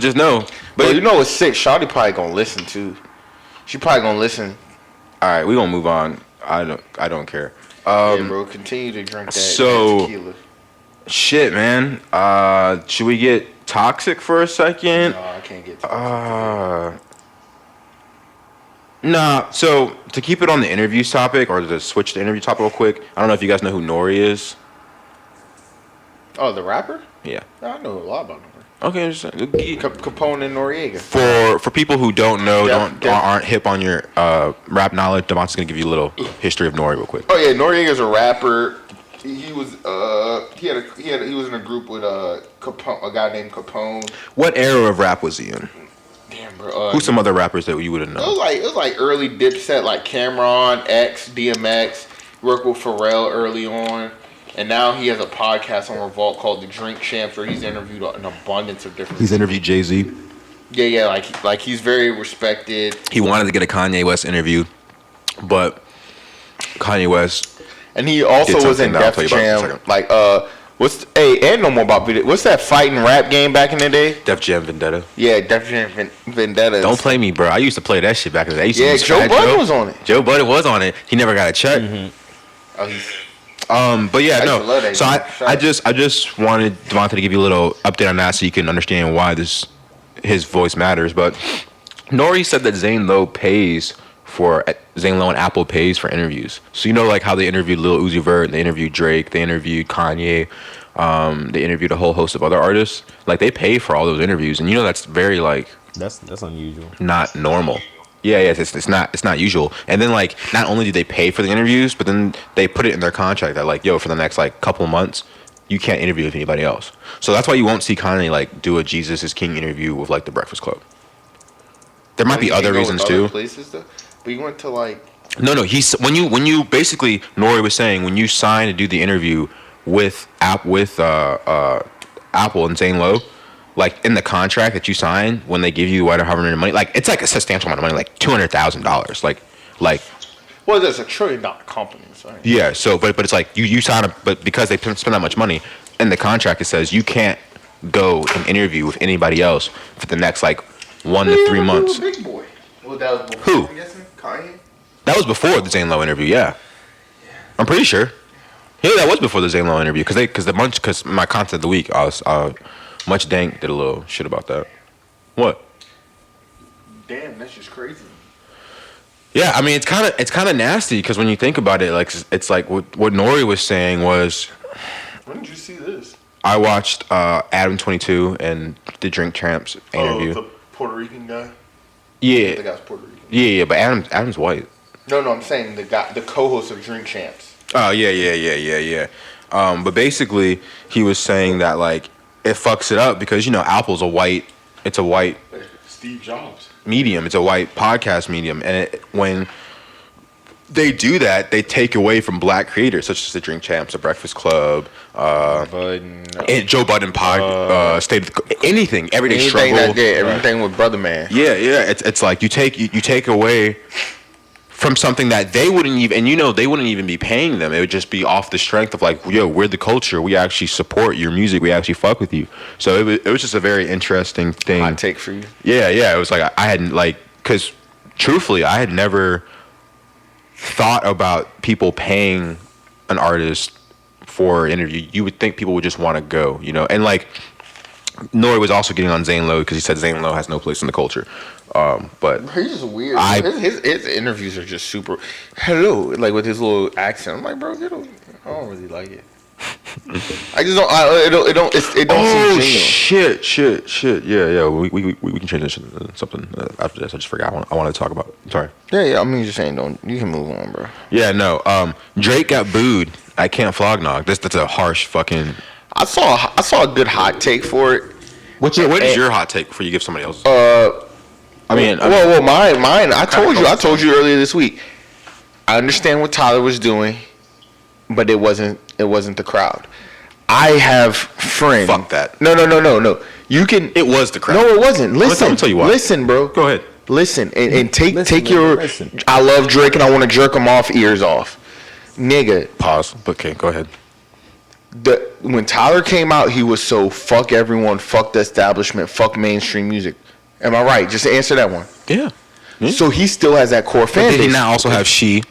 just know. But you know what's sick? Shawty probably gonna listen too. She probably gonna listen. All right, we gonna move on. I don't care. Yeah, bro. Continue to drink that tequila. Shit, man. Should we get toxic for a second? No, I can't get to Nah. So to keep it on the interviews topic, or to switch the interview topic real quick, I don't know if you guys know who Nori is. Oh, the rapper? Yeah. I know a lot about him. Okay. Capone and Noriega. For people who don't know, Def. aren't hip on your rap knowledge, Devonta's gonna give you a little history of Nori real quick. Oh yeah, Noriega's a rapper. He was he was in a group with Capone, a guy named Capone. What era of rap was he in? Damn, bro. Who's some other rappers that you would have It known? was like early Dipset, like Cameron, X, DMX. Worked with Pharrell early on, and now he has a podcast on Revolt called The Drink Champs, where he's interviewed an abundance of different. He's interviewed Jay-Z. Yeah, like he's very respected. He wanted to get a Kanye West interview, but Kanye West. And he also Did was in something that I'll Def tell you about in a Jam. second. And no more about video. What's that fighting rap game back in the day? Def Jam Vendetta. Yeah, Def Jam Vendetta. Don't play me, bro. I used to play that shit back in the day. I used to Yeah, use Joe Fat Budden was on it. Joe Budden was on it. He never got a check. Oh, he's But yeah, I used to no. love that So game. I just wanted Devonta to give you a little update on that so you can understand why his voice matters. But Nori said that Zane Lowe and Apple pays for interviews. So you know like how they interviewed Lil Uzi Vert, they interviewed Drake, they interviewed Kanye, they interviewed a whole host of other artists. Like they pay for all those interviews, and you know that's very like That's unusual. not normal. Yeah, it's not usual. And then like not only do they pay for the interviews, but then they put it in their contract that like, yo, for the next like couple months, you can't interview with anybody else. So that's why you won't see Kanye like do a Jesus is King interview with like the Breakfast Club. There might be other reasons too. Places though. But you went to like. No. He's when you basically Nori was saying when you sign to do the interview with Apple and Zane Lowe, like in the contract that you sign when they give you whatever amount of money, like it's like a substantial amount of money, like $200,000, like. Well, there's a $1 trillion company, sorry. Yeah. So, but it's like you sign up, but because they spend that much money in the contract, it says you can't go and interview with anybody else for the next like 1 to 3 months. Big boy. Well, that was before, Who? I'm guessing Kanye. That was before the Zane Lowe interview. Yeah. I'm pretty sure. Yeah, that was before the Zane Lowe interview because my content of the week, I was Much Dank did a little shit about that. What? Damn, that's just crazy. Yeah, I mean it's kind of nasty because when you think about it, like it's like what Nori was saying was. When did you see this? I watched Adam 22 and the Drink Champs interview. Oh, the Puerto Rican guy. Yeah. The guy's Puerto Rican. Yeah, but Adam's white. No, I'm saying the co-host of Drink Champs. Oh yeah. But basically, he was saying that like it fucks it up because Apple's a white Steve Jobs. medium. It's a white podcast medium, and when they do that, they take away from black creators such as the Drink Champs, the Breakfast Club, and Joe Budden State of anything, Everyday Struggle, everything with Brother Man. Yeah. It's like you take away from something that they wouldn't even, and they wouldn't even be paying them. It would just be off the strength of like, yo, we're the culture. We actually support your music. We actually fuck with you. So it was just a very interesting thing. Hot take for you. Yeah. It was like I hadn't because truthfully, I had never thought about people paying an artist for an interview. You would think people would just want to go, and like Nori was also getting on Zane Lowe because he said Zane Lowe has no place in the culture. But he's just weird. His interviews are just super. Hello, like with his little accent. I'm like, bro, I don't really like it. I just don't. It don't seem genuine. Shit. Yeah. We can transition to something after this. I just forgot. I want to talk about. Sorry. Yeah. I mean, just saying, you can move on, bro. Yeah. No. Drake got booed at Camp Flog Gnaw. That's a harsh fucking. I saw a good hot take for it. What is your hot take before you give somebody else? Mine. I told you earlier this week. I understand what Tyler was doing, but it wasn't the crowd. I have friends. Fuck that. No. You can. It was the crowd. No, it wasn't. Listen. Let me tell you why. Listen, bro. Go ahead. Listen and take Listen, your. listen. I love Drake and I want to jerk him off, ears off, nigga. Pause. Okay, go ahead. When Tyler came out, he was so fuck everyone, fuck the establishment, fuck mainstream music. Am I right? Just answer that one. Yeah. So he still has that core fan Did base. he not also have She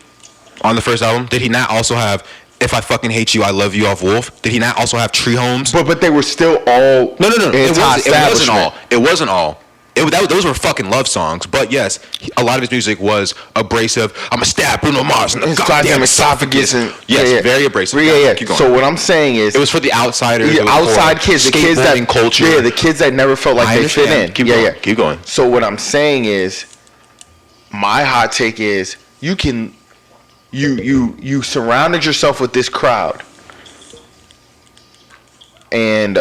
on the first album? Did he not also have If I Fucking Hate You, I Love You off Wolf? Did he not also have Tree Homes? But they were still all No. It wasn't all. It wasn't all. Those were fucking love songs. But yes, a lot of his music was abrasive. I'm a stab Bruno Mars in the goddamn esophagus. And Yes, very abrasive. Yeah. Keep going. So what I'm saying is, it was for the outsiders. the outside kids, the kids that culture. Yeah, the kids that never felt like they fit in. Keep going. Keep going. So what I'm saying is, my hot take is, you surrounded yourself with this crowd. And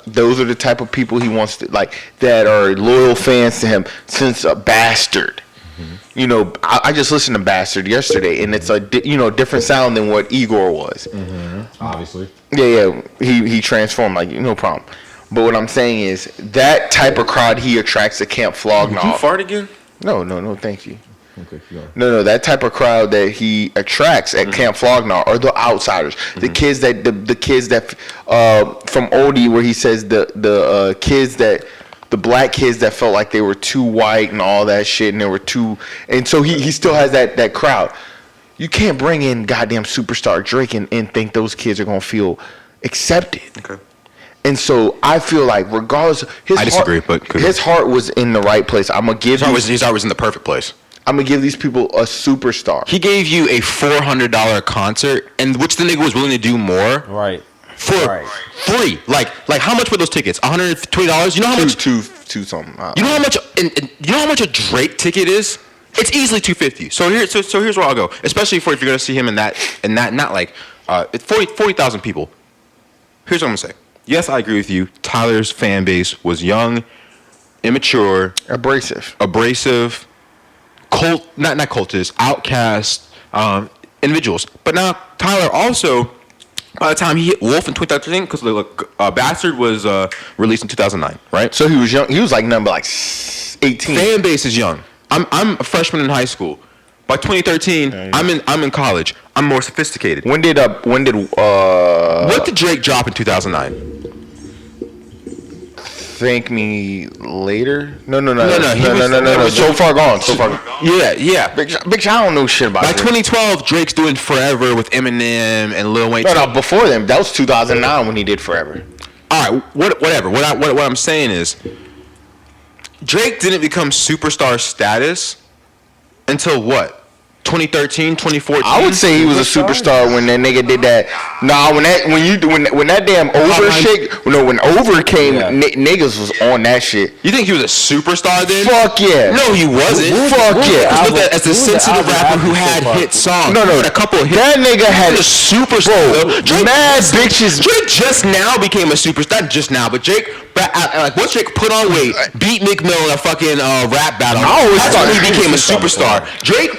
those are the type of people he wants to, like, that are loyal fans to him since Bastard. Mm-hmm. You know, I just listened to Bastard yesterday, and it's a different sound than what Igor was. Mm-hmm. Obviously. Yeah. He transformed, like, no problem. But what I'm saying is, that type of crowd he attracts at Camp Flog. Did you fart again? No, thank you. Okay, yeah. No, that type of crowd that he attracts at Camp Flognar are the outsiders, the kids that the kids that from Oldie, where he says the kids that the black kids that felt like they were too white and all that shit, and they were too, and so he still has that crowd. You can't bring in goddamn superstar Drake and think those kids are gonna feel accepted. Okay. And so I feel like, regardless, I disagree, but his heart was in the right place. I'm gonna give his heart was in the perfect place. I'm gonna give these people a superstar. He gave you a $400 concert, and which the nigga was willing to do more. Right. For free. Like how much were those tickets? $120? You know how much? Two something. You know how much? And you know how much a Drake ticket is? It's easily $250. So here's where I'll go. Especially if you're gonna see him in that not like 40,000 people. Here's what I'm gonna say. Yes, I agree with you. Tyler's fan base was young, immature, abrasive, not cultists, outcast individuals. But now Tyler also, by the time he hit Wolf in 2013, because Bastard was released in 2009, right? So he was young. He was like number 18. Fan base is young. I'm a freshman in high school. By 2013, I'm in college. I'm more sophisticated. What did Drake drop in 2009? Thank Me Later? No. So far gone. Yeah. Big Sean, I don't know shit about By Drake. 2012, Drake's doing Forever with Eminem and Lil Wayne. No, before them. That was 2009 when he did Forever. All right, whatever. What I'm saying is, Drake didn't become superstar status until what? 2013, 2014. I would say he was a superstar when that nigga did that. Nah, when that damn Over shit. When Over came, niggas was on that shit. You think he was a superstar then? Fuck yeah. No, he wasn't. Fuck yeah. He was looked at as a sensitive rapper who had hit songs. No. A couple of hits. That nigga had a superstar. Drake, mad bitches. Drake just now became a superstar. Not just now, but Drake. Like once Drake put on weight, beat Meek Mill in a fucking rap battle. That's when he became a superstar. Drake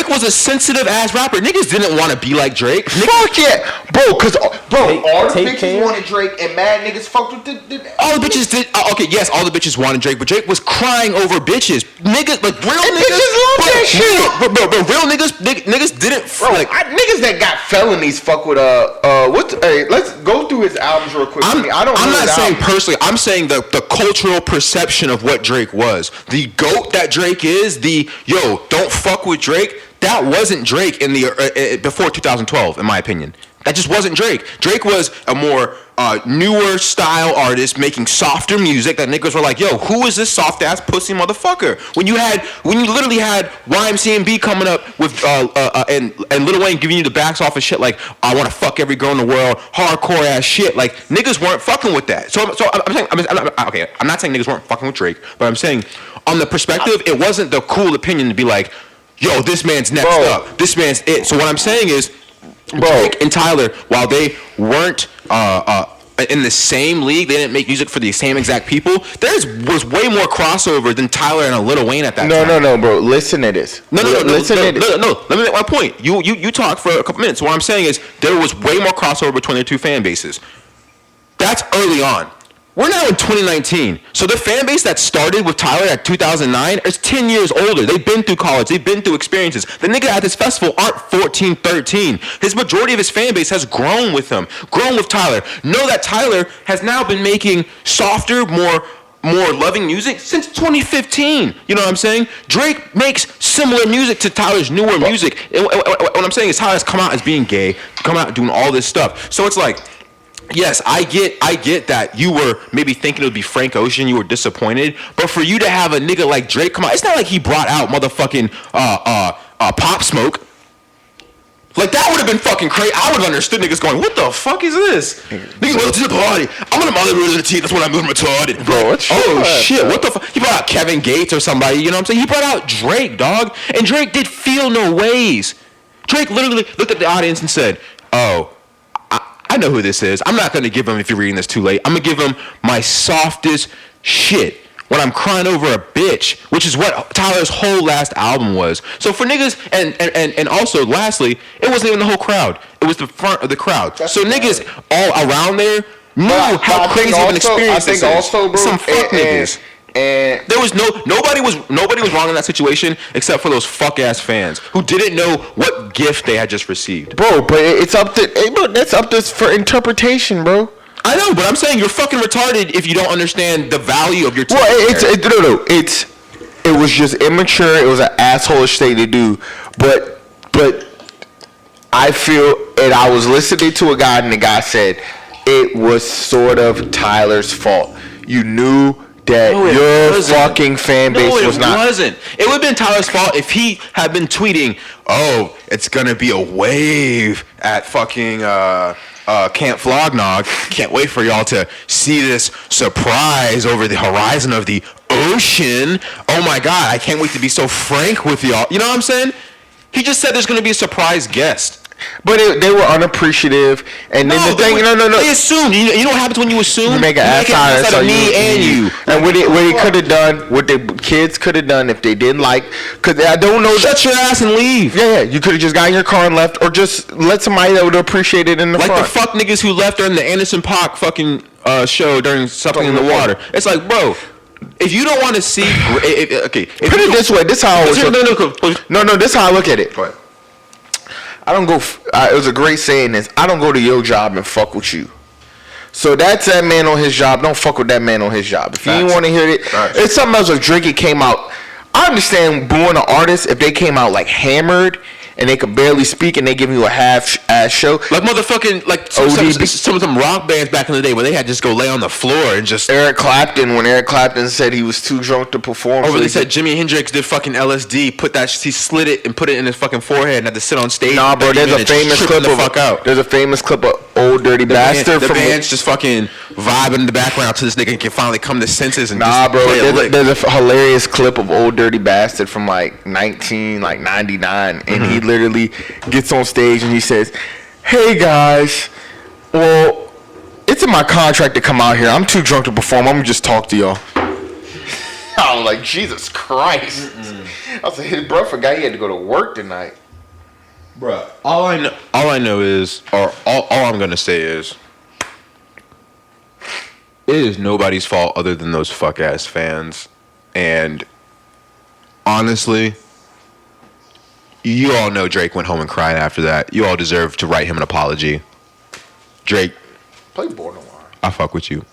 was a sensitive ass rapper. Niggas didn't want to be like Drake. Fuck yeah, bro. Cause all the bitches wanted Drake, and mad niggas fucked with the all the bitches did. Okay, yes, all the bitches wanted Drake, but Drake was crying over bitches. Niggas, like real niggas, love that shit. Bro, real niggas didn't. Bro, niggas that got felonies fuck with let's go through his albums real quick. I'm not saying personally. I'm saying the cultural perception of what Drake was. The GOAT that Drake is. Don't fuck with Drake. That wasn't Drake in the before 2012, in my opinion. That just wasn't Drake. Drake was a more newer style artist making softer music that niggas were like, yo, who is this soft ass pussy motherfucker? When you literally had YMCMB coming up with and Lil Wayne giving you the backs off of shit like, I want to fuck every girl in the world, hardcore ass shit. Like niggas weren't fucking with that. So I'm saying, I'm not saying niggas weren't fucking with Drake, but I'm saying on the perspective, it wasn't the cool opinion to be like, yo, this man's next up. This man's it. So what I'm saying is, Drake and Tyler, while they weren't in the same league. They didn't make music for the same exact people. Was way more crossover than Tyler and Lil Wayne at that time. No, bro. Listen to this. No. Let me make my point. You talk for a couple minutes. What I'm saying is there was way more crossover between their two fan bases. That's early on. We're now in 2019. So the fan base that started with Tyler at 2009 is 10 years older. They've been through college. They've been through experiences. The nigga at this festival aren't 14, 13. His majority of his fan base has grown with him, grown with Tyler. Know that Tyler has now been making softer, more loving music since 2015. You know what I'm saying? Drake makes similar music to Tyler's newer music. What I'm saying is Tyler's come out as being gay, come out doing all this stuff. So it's like, yes, I get that you were maybe thinking it would be Frank Ocean, you were disappointed, but for you to have a nigga like Drake come out, it's not like he brought out motherfucking Pop Smoke. Like, that would have been fucking crazy. I would have understood niggas going, what the fuck is this? Nigga, welcome to the party. I'm gonna mother rid of the teeth. That's what I'm doing retarded. Bro, what? Oh, shit. What the fuck? He brought out Kevin Gates or somebody, you know what I'm saying? He brought out Drake, dog. And Drake did Feel No Ways. Drake literally looked at the audience and said, oh, I know who this is. I'm not gonna give him, if you're reading this too late, I'm gonna give him my softest shit when I'm crying over a bitch, which is what Tyler's whole last album was. So for niggas, and also lastly, it wasn't even the whole crowd. It was the front of the crowd. So niggas all around there knew how crazy of an experience this is. Also, bro, some fuck niggas. And there was nobody was wrong in that situation except for those fuck ass fans who didn't know what gift they had just received. Bro, but it's up to that's up to for interpretation, bro. I know, but I'm saying you're fucking retarded if you don't understand the value of your team. Well, it was just immature. It was an asshole-ish thing to do. But I feel, and I was listening to a guy, and the guy said it was sort of Tyler's fault. You knew that your fucking fan base was not. No, it wasn't. It would have been Tyler's fault if he had been tweeting, "Oh, it's gonna be a wave at fucking Camp Flognog. Can't wait for y'all to see this surprise over the horizon of the ocean. Oh my God, I can't wait to be so frank with y'all." You know what I'm saying? He just said there's gonna be a surprise guest. But they were unappreciative, and then the thing, no. They assumed. You know what happens when you assume? You make an ass out of me and you. And what he could have done, what the kids could have done if they didn't like, because I don't know. Shut your ass and leave. Yeah, you could have just got in your car and left, or just let somebody that would appreciate it in the front. Like the fuck niggas who left during the Anderson .Paak fucking show during Something in the Water. It's like, bro, if you don't want to see, okay. Put it this way. This is how I No. This is how I look at it. What? I don't go. It was a great saying. Is I don't go to your job and fuck with you. So that's that man on his job. Don't fuck with that man on his job. If you didn't want to hear it, it's something else. If Drake came out, I understand booing an artist if they came out like hammered and they could barely speak and they give you a half-ass show. Like motherfucking, like some of them rock bands back in the day where they had to just go lay on the floor and just... Eric Clapton, when Eric Clapton said he was too drunk to perform. They said Jimi Hendrix did fucking LSD, he slid it and put it in his fucking forehead and had to sit on stage. Nah, bro, there's a famous clip of Old Dirty Bastard. The band's just fucking vibing in the background till this nigga can finally come to senses and there's a hilarious clip of Old Dirty Bastard from like 99, and he literally gets on stage and he says, "Hey guys, well, it's in my contract to come out here. I'm too drunk to perform. I'm gonna just talk to y'all." I was like, Jesus Christ. I was like, his bro forgot he had to go to work tonight. Bruh, all I know is, or all I'm gonna say is, it is nobody's fault other than those fuck ass fans. And honestly, you all know Drake went home and cried after that. You all deserve to write him an apology. Drake, Play Borderline. I fuck with you.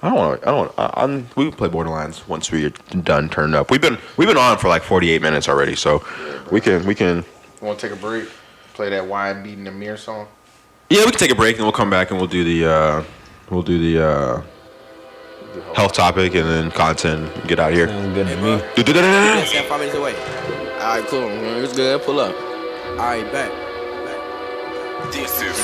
We can play Borderlines once we're done, turned up. We've been on for like 48 minutes already, so we can. You want to take a break? Play that Wine Beating the Mirror song. Yeah, we can take a break and we'll come back and we'll do the health topic and then content. And get out of here. Sounds good to me. 5 minutes away. All right, cool. It's good. Pull up. All right, back. This is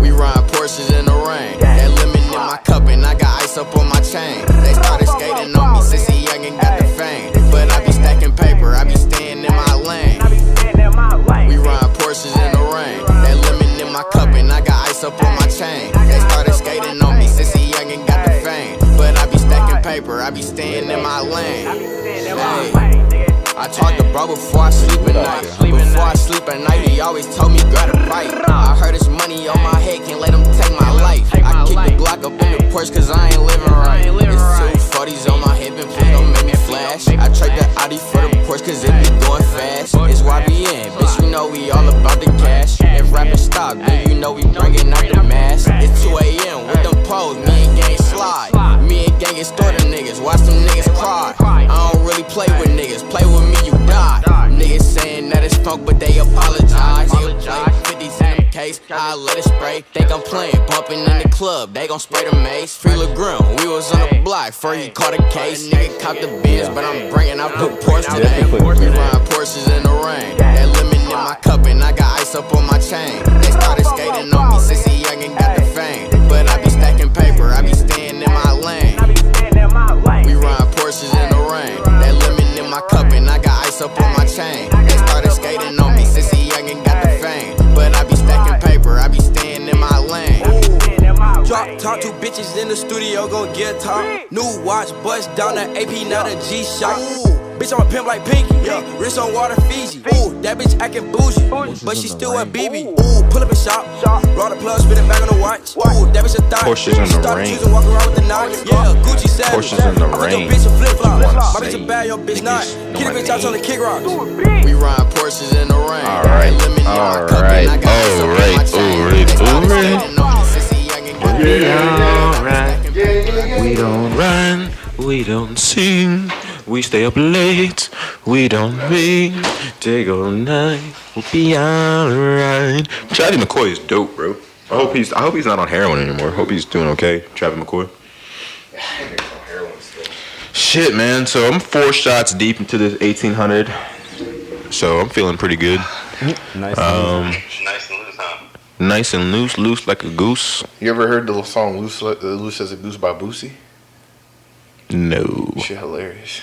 We ride Porsches in the rain. That lemon in my cup and I got ice up on my chain. They started skating on me since a young and got the fame. But I be stacking paper, I be staying in my lane. We run Porsches in the rain. That lemon in my cup and I got ice up on my chain. They started skating on me since a young and got the fame. But I be stacking paper, I be staying in my lane. Hey. I talk to bro before I sleep at night. Before I sleep at night, he always told me grab a fight. I heard it's money on my head, can't let him take my life. I kick the Glock up in the Porsche cause I ain't living right. It's 240s on my hip and please don't make me flash. I trade the Audi for the Porsche cause it be going fast. It's YBN, bitch, you know we all about the cash. If rapping stop, then you know we bringing out the mask. It's 2 a.m. with them poles, me and gang slide. Me and gang extort the niggas, watch them niggas cry. I don't really play with niggas, play with me, you die. Niggas saying that it's funk, but they apologize. 50s in them case, I let it spray. Think I'm playing, bumping in the club, they gon' spray the mace. Free LaGrim, we was on the block before he caught a case. Nigga caught the biz, but I'm bringing out the Porsche today. We run Porsches in the rain. That lemon in my cup and I got ice up on my chain. They started skating on me since a young and got the fame. But I be stacking paper, I be staying in my lane. We run Porsches in the rain. That lemon in my cup and I got ice up on my chain. They started skating on me since a young and got the fame. But I be stacking paper, I be staying in my lane. Drop top, 2 bitches in the studio, gon' get top. New watch, bust down the AP, not a G-Shock. Bitch, I'm a pimp like Pinky, yeah. Wrist on water, Fiji. Ooh, that bitch acting bougie, but she still a BB. Ooh, pull up and shop, roll the plug, spin it back on the watch. Ooh, that bitch a thot. Porsches in the rain. Choosing, walk around with the knots. Yeah, Gucci savage. Porsches in the I rain. your bitch a flip flop. My say, bitch a bad, your bitch not. niggas Get a bitch out on the kick rocks. We run Porsches in the rain. Alright, We don't run, we don't sing, we stay up late, we don't ring, take all night, we'll be alright. Travis McCoy is dope, bro. I hope he's not on heroin anymore. Hope he's doing okay, Travis McCoy. Shit, man. So I'm 4 shots deep into this 1800. So I'm feeling pretty good. Nice. Nice and loose, huh? Nice and loose like a goose. You ever heard the song Loose as a Goose by Boosie? No. Shit hilarious.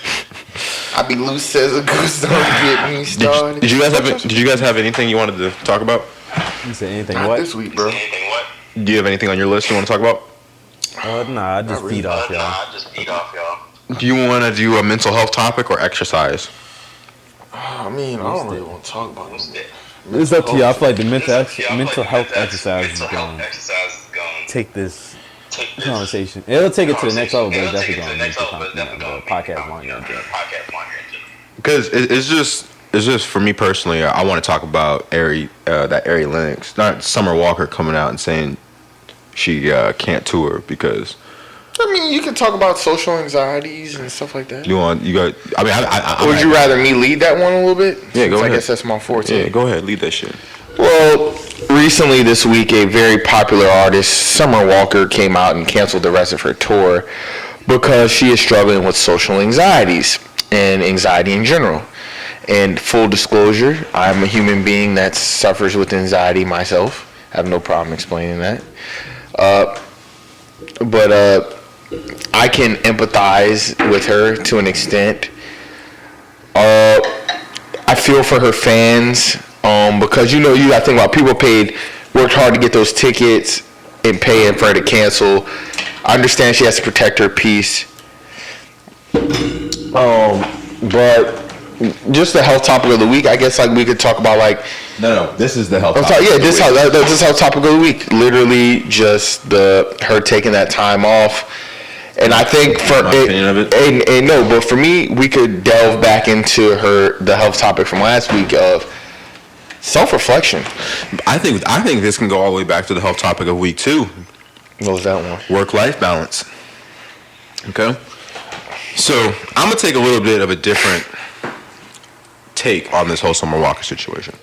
I be loose as a goose, don't get me started. Did you guys have anything you wanted to talk about? You said anything Not what? this week, bro. Anything what? Do you have anything on your list you want to talk about? Nah, I just feed off y'all. I just feed off y'all. Do you want to do a mental health topic or exercise? I mean, I don't really want to talk about it. It's up to you. I feel like the mental health exercise is going to take this conversation. It'll take it to the next level, but it's definitely going to make the podcast longer. Because it's just for me personally. I want to talk about that Ari Lennox, not Summer Walker coming out and saying she can't tour because. I mean, you can talk about social anxieties and stuff like that. Would you rather me lead that one a little bit? Yeah, go ahead. I guess that's my forte. Yeah, go ahead, lead that shit. Well, recently this week, a very popular artist, Summer Walker, came out and canceled the rest of her tour because she is struggling with social anxieties and anxiety in general. And full disclosure, I'm a human being that suffers with anxiety myself. I have no problem explaining that. But I can empathize with her to an extent. I feel for her fans because you got to think about people worked hard to get those tickets and paying for her to cancel. I understand she has to protect her peace. But just the health topic of the week, I guess we could talk about No, this is the health topic. topic. Yeah, this is health topic of the week. Literally just her taking that time off. And I think but for me, we could delve back into the health topic from last week of self-reflection. I think this can go all the way back to the health topic of week 2. What was that one? Work-life balance. Okay? So, I'm going to take a little bit of a different take on this whole Summer Walker situation.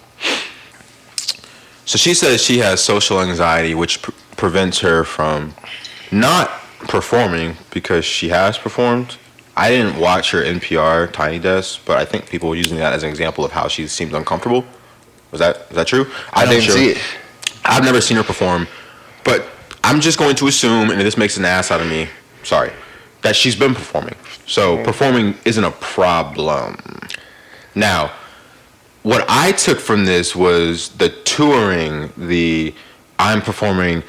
So, she says she has social anxiety, which prevents her from not performing because she has performed. I didn't watch her NPR Tiny Desk, but I think people were using that as an example of how she seemed uncomfortable. Is that true? I didn't see it. I've never seen her perform, but I'm just going to assume, and this makes an ass out of me, sorry, that she's been performing. So performing isn't a problem. Now, what I took from this was the touring, I'm performing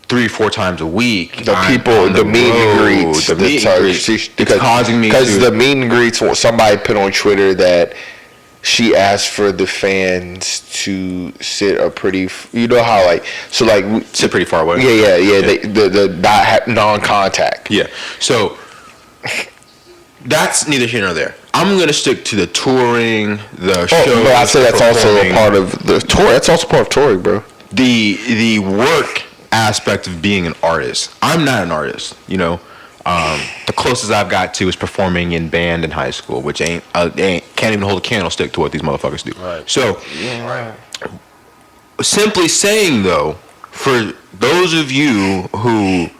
3-4 times a week. The people, the meet and greets, it's causing me because the meet and greets. Somebody put on Twitter that she asked for the fans to sit a pretty, you know how sit pretty far away. Yeah. The non-contact. Yeah. So that's neither here nor there. I'm gonna stick to the touring, the shows. But I say that's also a part of the tour. That's also part of touring, bro. The work aspect of being an artist. I'm not an artist, you know. The closest I've got to is performing in band in high school, which can't even hold a candlestick to what these motherfuckers do. Right. So, simply saying though, for those of you who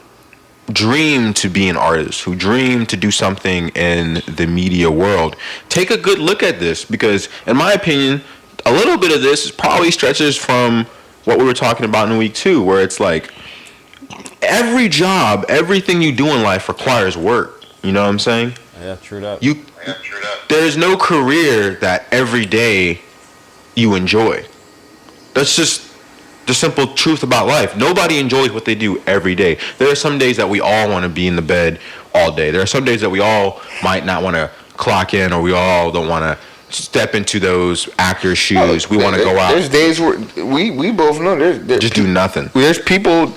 dream to be an artist, who dream to do something in the media world, take a good look at this, because in my opinion, a little bit of this probably stretches from what we were talking about in week 2, where it's like every job, everything you do in life requires work. You know what I'm saying? Yeah, true that. There's no career that every day you enjoy. That's just the simple truth about life. Nobody enjoys what they do every day. There are some days that we all want to be in the bed all day. There are some days that we all might not want to clock in, or we all don't want to step into those actors' shoes. We want to go out. There's days where we both know there's just do nothing. There are people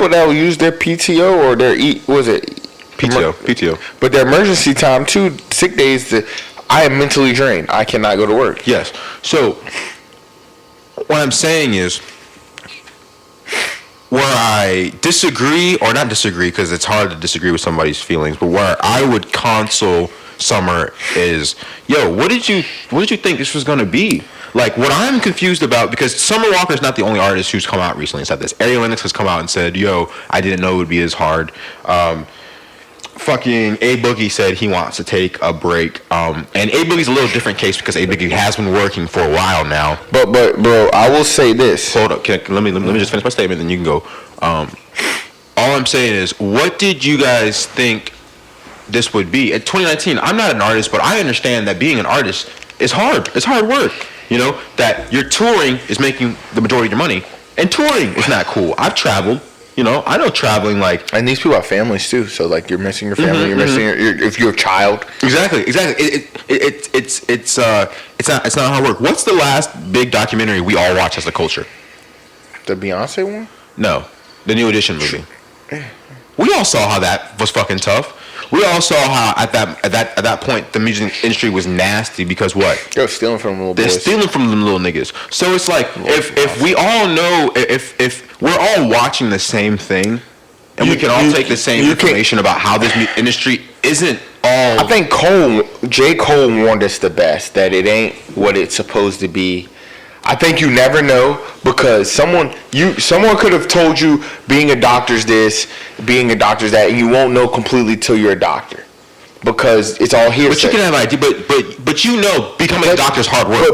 that will use their PTO or their PTO, but their emergency time too, sick days. I am mentally drained. I cannot go to work. Yes. So what I'm saying is, where I disagree, or not disagree, because it's hard to disagree with somebody's feelings, but where I would console Summer is, yo, what did you think this was gonna be? Like, what I'm confused about, because Summer Walker's not the only artist who's come out recently and said this. Ari Lennox has come out and said, yo, I didn't know it would be as hard. Fucking A Boogie said he wants to take a break. And A Boogie's a little different case because A Boogie has been working for a while now. But bro, I will say this. Hold up, let me just finish my statement, then you can go. All I'm saying is, what did you guys think this would be? At 2019, I'm not an artist, but I understand that being an artist is hard. It's hard work. You know, that your touring is making the majority of your money, and touring is not cool. I've traveled. You know, I know traveling, like, and these people have families too. So like, you're missing your family. You're missing if you're a child. Exactly. It's not how it works. What's the last big documentary we all watch as a culture? The Beyonce one? No, the New Edition movie. We all saw how that was fucking tough. We all saw how at that point the music industry was nasty, because what? They're stealing from little boys. They're stealing from them little niggas. So it's like, if we all know, if we're all watching the same thing, and we can all take the same information about how this industry isn't all. I think J. Cole warned us the best, that it ain't what it's supposed to be. I think you never know, because someone could have told you being a doctor's this, being a doctor's that, and you won't know completely till you're a doctor, because it's all hearsay. But you can have an idea, but you know, becoming a doctor's hard work.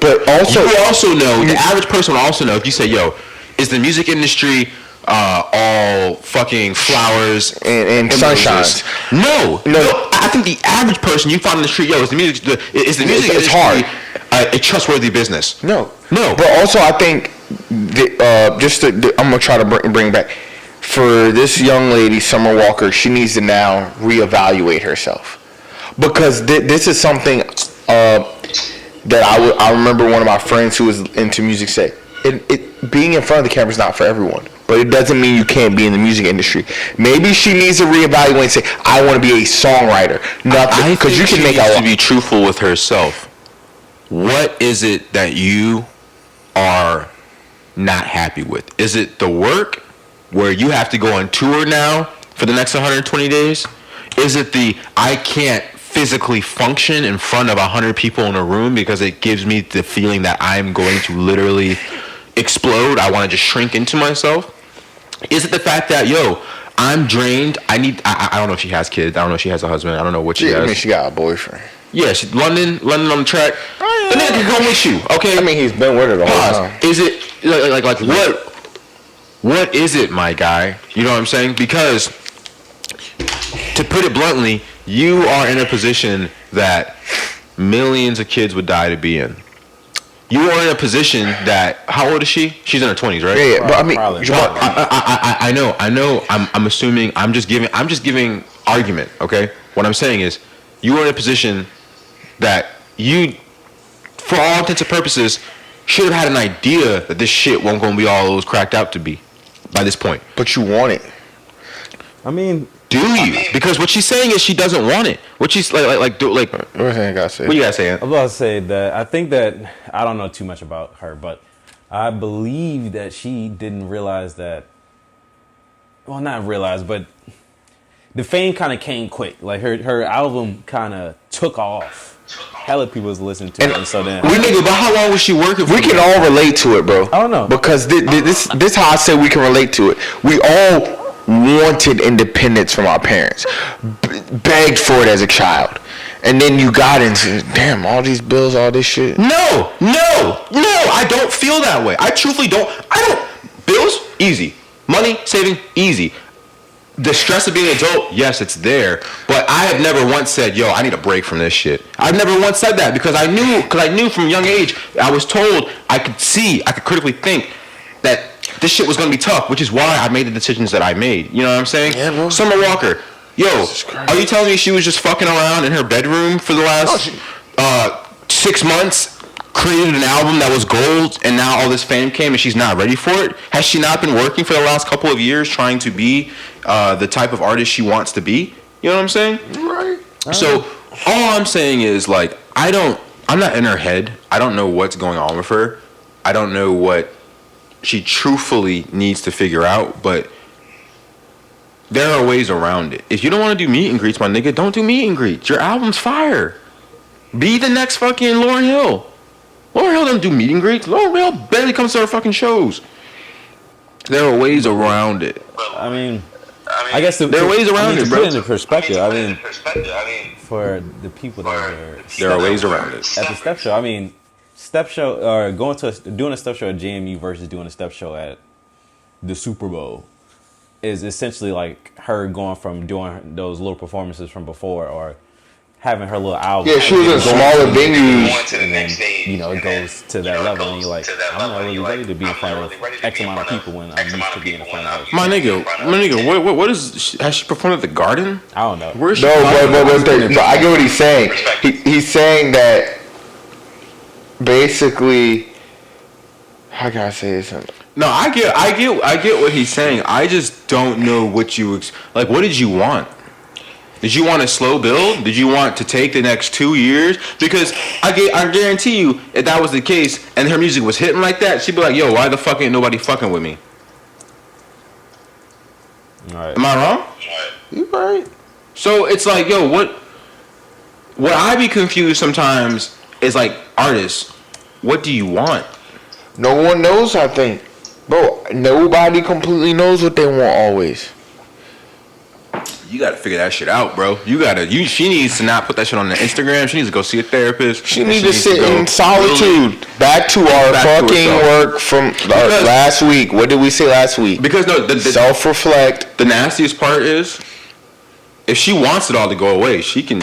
But also you also know, the average person will also know, if you say, yo, is the music industry all fucking flowers and sunshines? No. I think the average person you find in the street, yo, is the music industry hard. A trustworthy business? No. But also, I think I'm gonna try to bring back, for this young lady, Summer Walker, she needs to now reevaluate herself, because this is something that I remember one of my friends who was into music say, it being in front of the camera is not for everyone. But it doesn't mean you can't be in the music industry. Maybe she needs to reevaluate and say, I want to be a songwriter. Nothing, because you can make to be truthful with herself. What is it that you are not happy with? Is it the work, where you have to go on tour now for the next 120 days? Is it I can't physically function in front of 100 people in a room because it gives me the feeling that I'm going to literally explode? I want to just shrink into myself. Is it the fact that, yo, I'm drained, I don't know if she has kids, I don't know if she has a husband, I don't know what she has. I mean, she got a boyfriend. Yeah, she's London on the track. The nigga can come with you, okay? I mean, he's been with her the whole time. Is it like what is it, my guy? You know what I'm saying? Because to put it bluntly, you are in a position that millions of kids would die to be in. You are in a position that, how old is she? She's in her 20s, right? Yeah, but I mean, I know. I'm assuming. I'm just giving argument. Okay. What I'm saying is, you are in a position that you, for all intents and purposes, should have had an idea that this shit won't gonna be all it was cracked out to be by this point. But you want it. I mean, do you? Because what she's saying is she doesn't want it. What she's like. What you gotta say? What you guys saying? I'm about to say that I think that I don't know too much about her, but I believe that she didn't realize that. Well, not realize, but the fame kind of came quick. Like her album kind of took off. Hella people was listening to it, and so then but how long was she working for? We can all relate to it, bro. I don't know, because this how I say we can relate to it. We all wanted independence from our parents, begged for it as a child, and then you got it and said, damn, all these bills, all this shit. No, I don't feel that way. I truthfully don't. Bills, easy. Money, saving, easy. The stress of being an adult, yes, it's there, but I have never once said, yo, I need a break from this shit. I've never once said that because I knew from a young age, I was told, I could critically think that this shit was going to be tough, which is why I made the decisions that I made. You know what I'm saying? Yeah, bro. Summer Walker, yo, are you telling me she was just fucking around in her bedroom for the last 6 months? Created an album that was gold, and now all this fame came, and she's not ready for it? Has she not been working for the last couple of years trying to be the type of artist she wants to be? You know what I'm saying? Right. So all I'm saying is, like, I'm not in her head. I don't know what's going on with her. I don't know what she truthfully needs to figure out, but there are ways around it. If you don't want to do meet and greets, my nigga, don't do meet and greets. Your album's fire. Be the next fucking Lauryn Hill. Lauryn Hill doesn't do meet and greets. Lauryn Hill barely comes to her fucking shows. There are ways around it. I mean, I guess there are ways around it, bro. To put it into perspective, I mean, for the people that are there are ways around it. At the step show, I mean, step show or doing a step show at JMU versus doing a step show at the Super Bowl is essentially like her going from doing those little performances from before or having her little album. Yeah, she was in smaller venues. And then, you know, it goes to that level and you're like, I'm not really ready to be in front of X amount of people when I'm used to being in front of. My nigga, what is, has she performed at the Garden? I don't know. Where's she? But I get what he's saying. He's saying that basically, how can I say this? No, I get what he's saying. I just don't know what you like. What did you want? Did you want a slow build? Did you want to take the next 2 years? Because I guarantee you, if that was the case and her music was hitting like that, she'd be like, yo, why the fuck ain't nobody fucking with me? Right. Am I wrong? You right. So it's like, yo, what I be confused sometimes is like, artists, what do you want? No one knows, I think. Bro, nobody completely knows what they want always. You gotta figure that shit out, bro. She needs to not put that shit on the Instagram. She needs to go see a therapist. She needs to sit in solitude. Back to our fucking work from last week. What did we say last week? Because no, self-reflect. The nastiest part is, if she wants it all to go away, she can.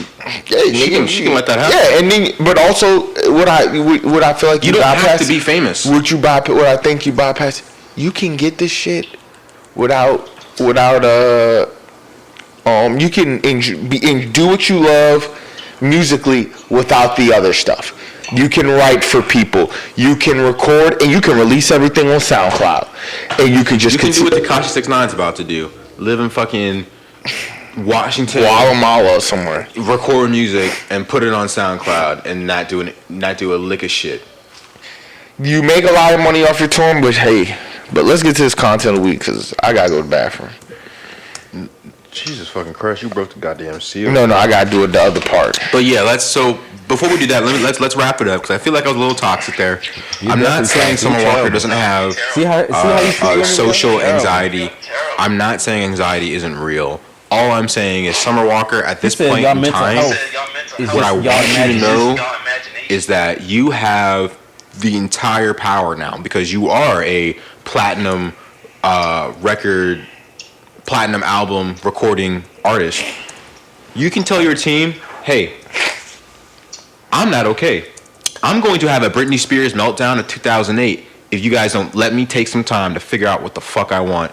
Yeah, she can let that happen. Yeah, and then, but also what I feel like you don't have to be famous. What I think you bypass. You can get this shit without you can do what you love musically without the other stuff. You can write for people. You can record and you can release everything on SoundCloud. And you can just do what Tekashi 6ix9ine's about to do. Live in fucking Washington, Guatemala somewhere. Record music and put it on SoundCloud and not do a lick of shit. You make a lot of money off your touring, but let's get to this content of the week because I gotta go to the bathroom. Jesus fucking Christ, you broke the goddamn seal. No, I gotta do it the other part. But yeah, before we do that, let's wrap it up because I feel like I was a little toxic there. I'm not saying Summer Walker doesn't have social anxiety. I'm not saying anxiety isn't real. All I'm saying is Summer Walker at this point in time, what I want you to know is that you have the entire power now because you are a platinum album recording artist. You can tell your team, hey, I'm not okay. I'm going to have a Britney Spears meltdown in 2008 if you guys don't let me take some time to figure out what the fuck I want.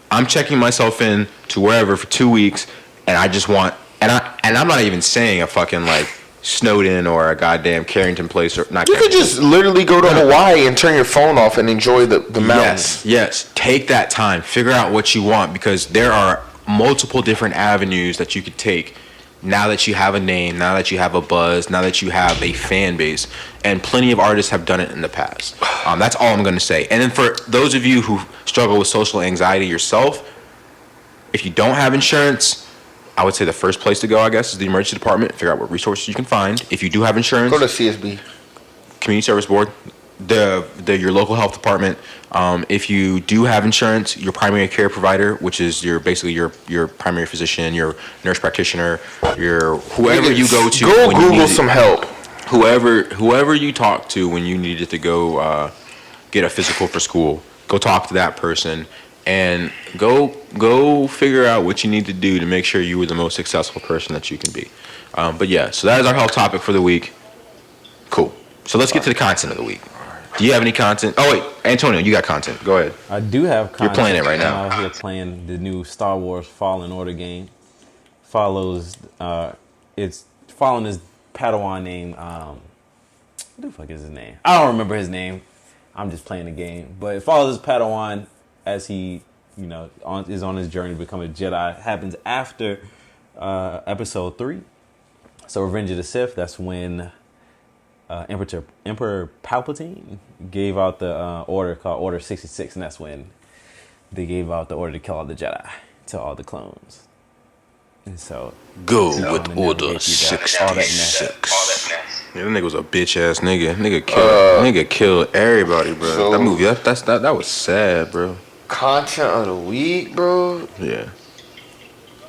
I'm checking myself in to wherever for 2 weeks, and I just want, and I'm not even saying a fucking like Snowden or a goddamn Carrington Place or not. You could just literally go to Hawaii and turn your phone off and enjoy the mountains. Yes. Take that time. Figure out what you want, because there are multiple different avenues that you could take now that you have a name, now that you have a buzz, now that you have a fan base. And plenty of artists have done it in the past. That's all I'm going to say. And then for those of you who struggle with social anxiety yourself, if you don't have insurance, I would say the first place to go, I guess, is the emergency department. Figure out what resources you can find. If you do have insurance, Go to CSB. Community Service Board, your local health department. If you do have insurance, your primary care provider, which is basically your primary physician, your nurse practitioner, your whoever you go to. Go Google some help. Whoever you talk to when you needed to go get a physical for school, go talk to that person and go figure out what you need to do to make sure you are the most successful person that you can be. But yeah, so that is our health topic for the week. Cool. So let's get to the content of the week. Do you have any content? Oh wait, Antonio, you got content. Go ahead. I do have content. You're playing it right now. I'm out here playing the new Star Wars Fallen Order game. It's following this Padawan named what the fuck is his name? I don't remember his name. I'm just playing the game. But it follows this Padawan as he, is on his journey to become a Jedi. It happens after episode 3. So Revenge of the Sith, that's when Emperor Palpatine gave out the order called Order 66, and that's when they gave out the order to kill all the Jedi to all the clones. And so go with Order 66. All that mess. Yeah, that nigga was a bitch ass nigga. Nigga killed everybody, bro. So that movie, that was sad, bro. Content of the week, bro. Yeah.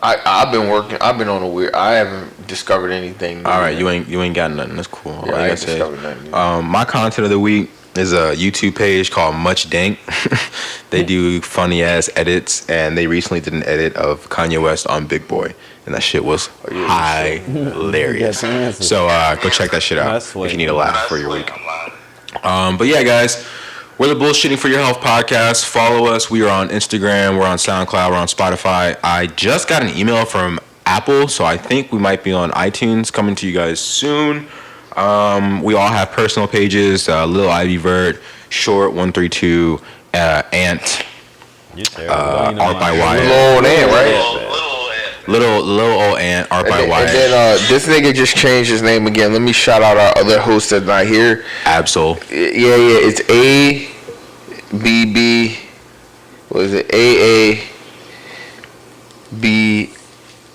I've been working. I've been on a weird. I haven't discovered anything new. All right, you ain't got nothing. That's cool. Yeah, I ain't discovered nothing new. My content of the week is a YouTube page called Much Dank. They do funny ass edits, and they recently did an edit of Kanye West on Big Boy, and that shit was hilarious. So go check that shit out if you need a laugh for your week. But yeah, guys. We're the Bullshitting for Your Health podcast. Follow us. We are on Instagram. We're on SoundCloud. We're on Spotify. I just got an email from Apple, so I think we might be on iTunes coming to you guys soon. We all have personal pages. Lil Ivy Vert, Short 132, Ant, Art by Wire. Little old Ant, right? Little old Ant, Art by Wire. And then this nigga just changed his name again. Let me shout out our other host that's not here. Absol. Yeah. It's ABB. What is it? AAB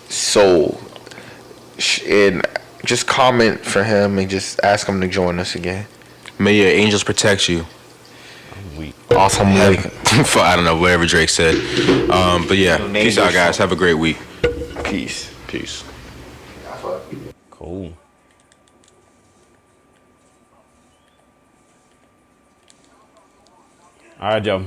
Soul. And just comment for him and just ask him to join us again. May your angels protect you. Awesome week. I don't know, whatever Drake said. But yeah, peace out, guys. Have a great week. Peace. Cool. All right, Joe.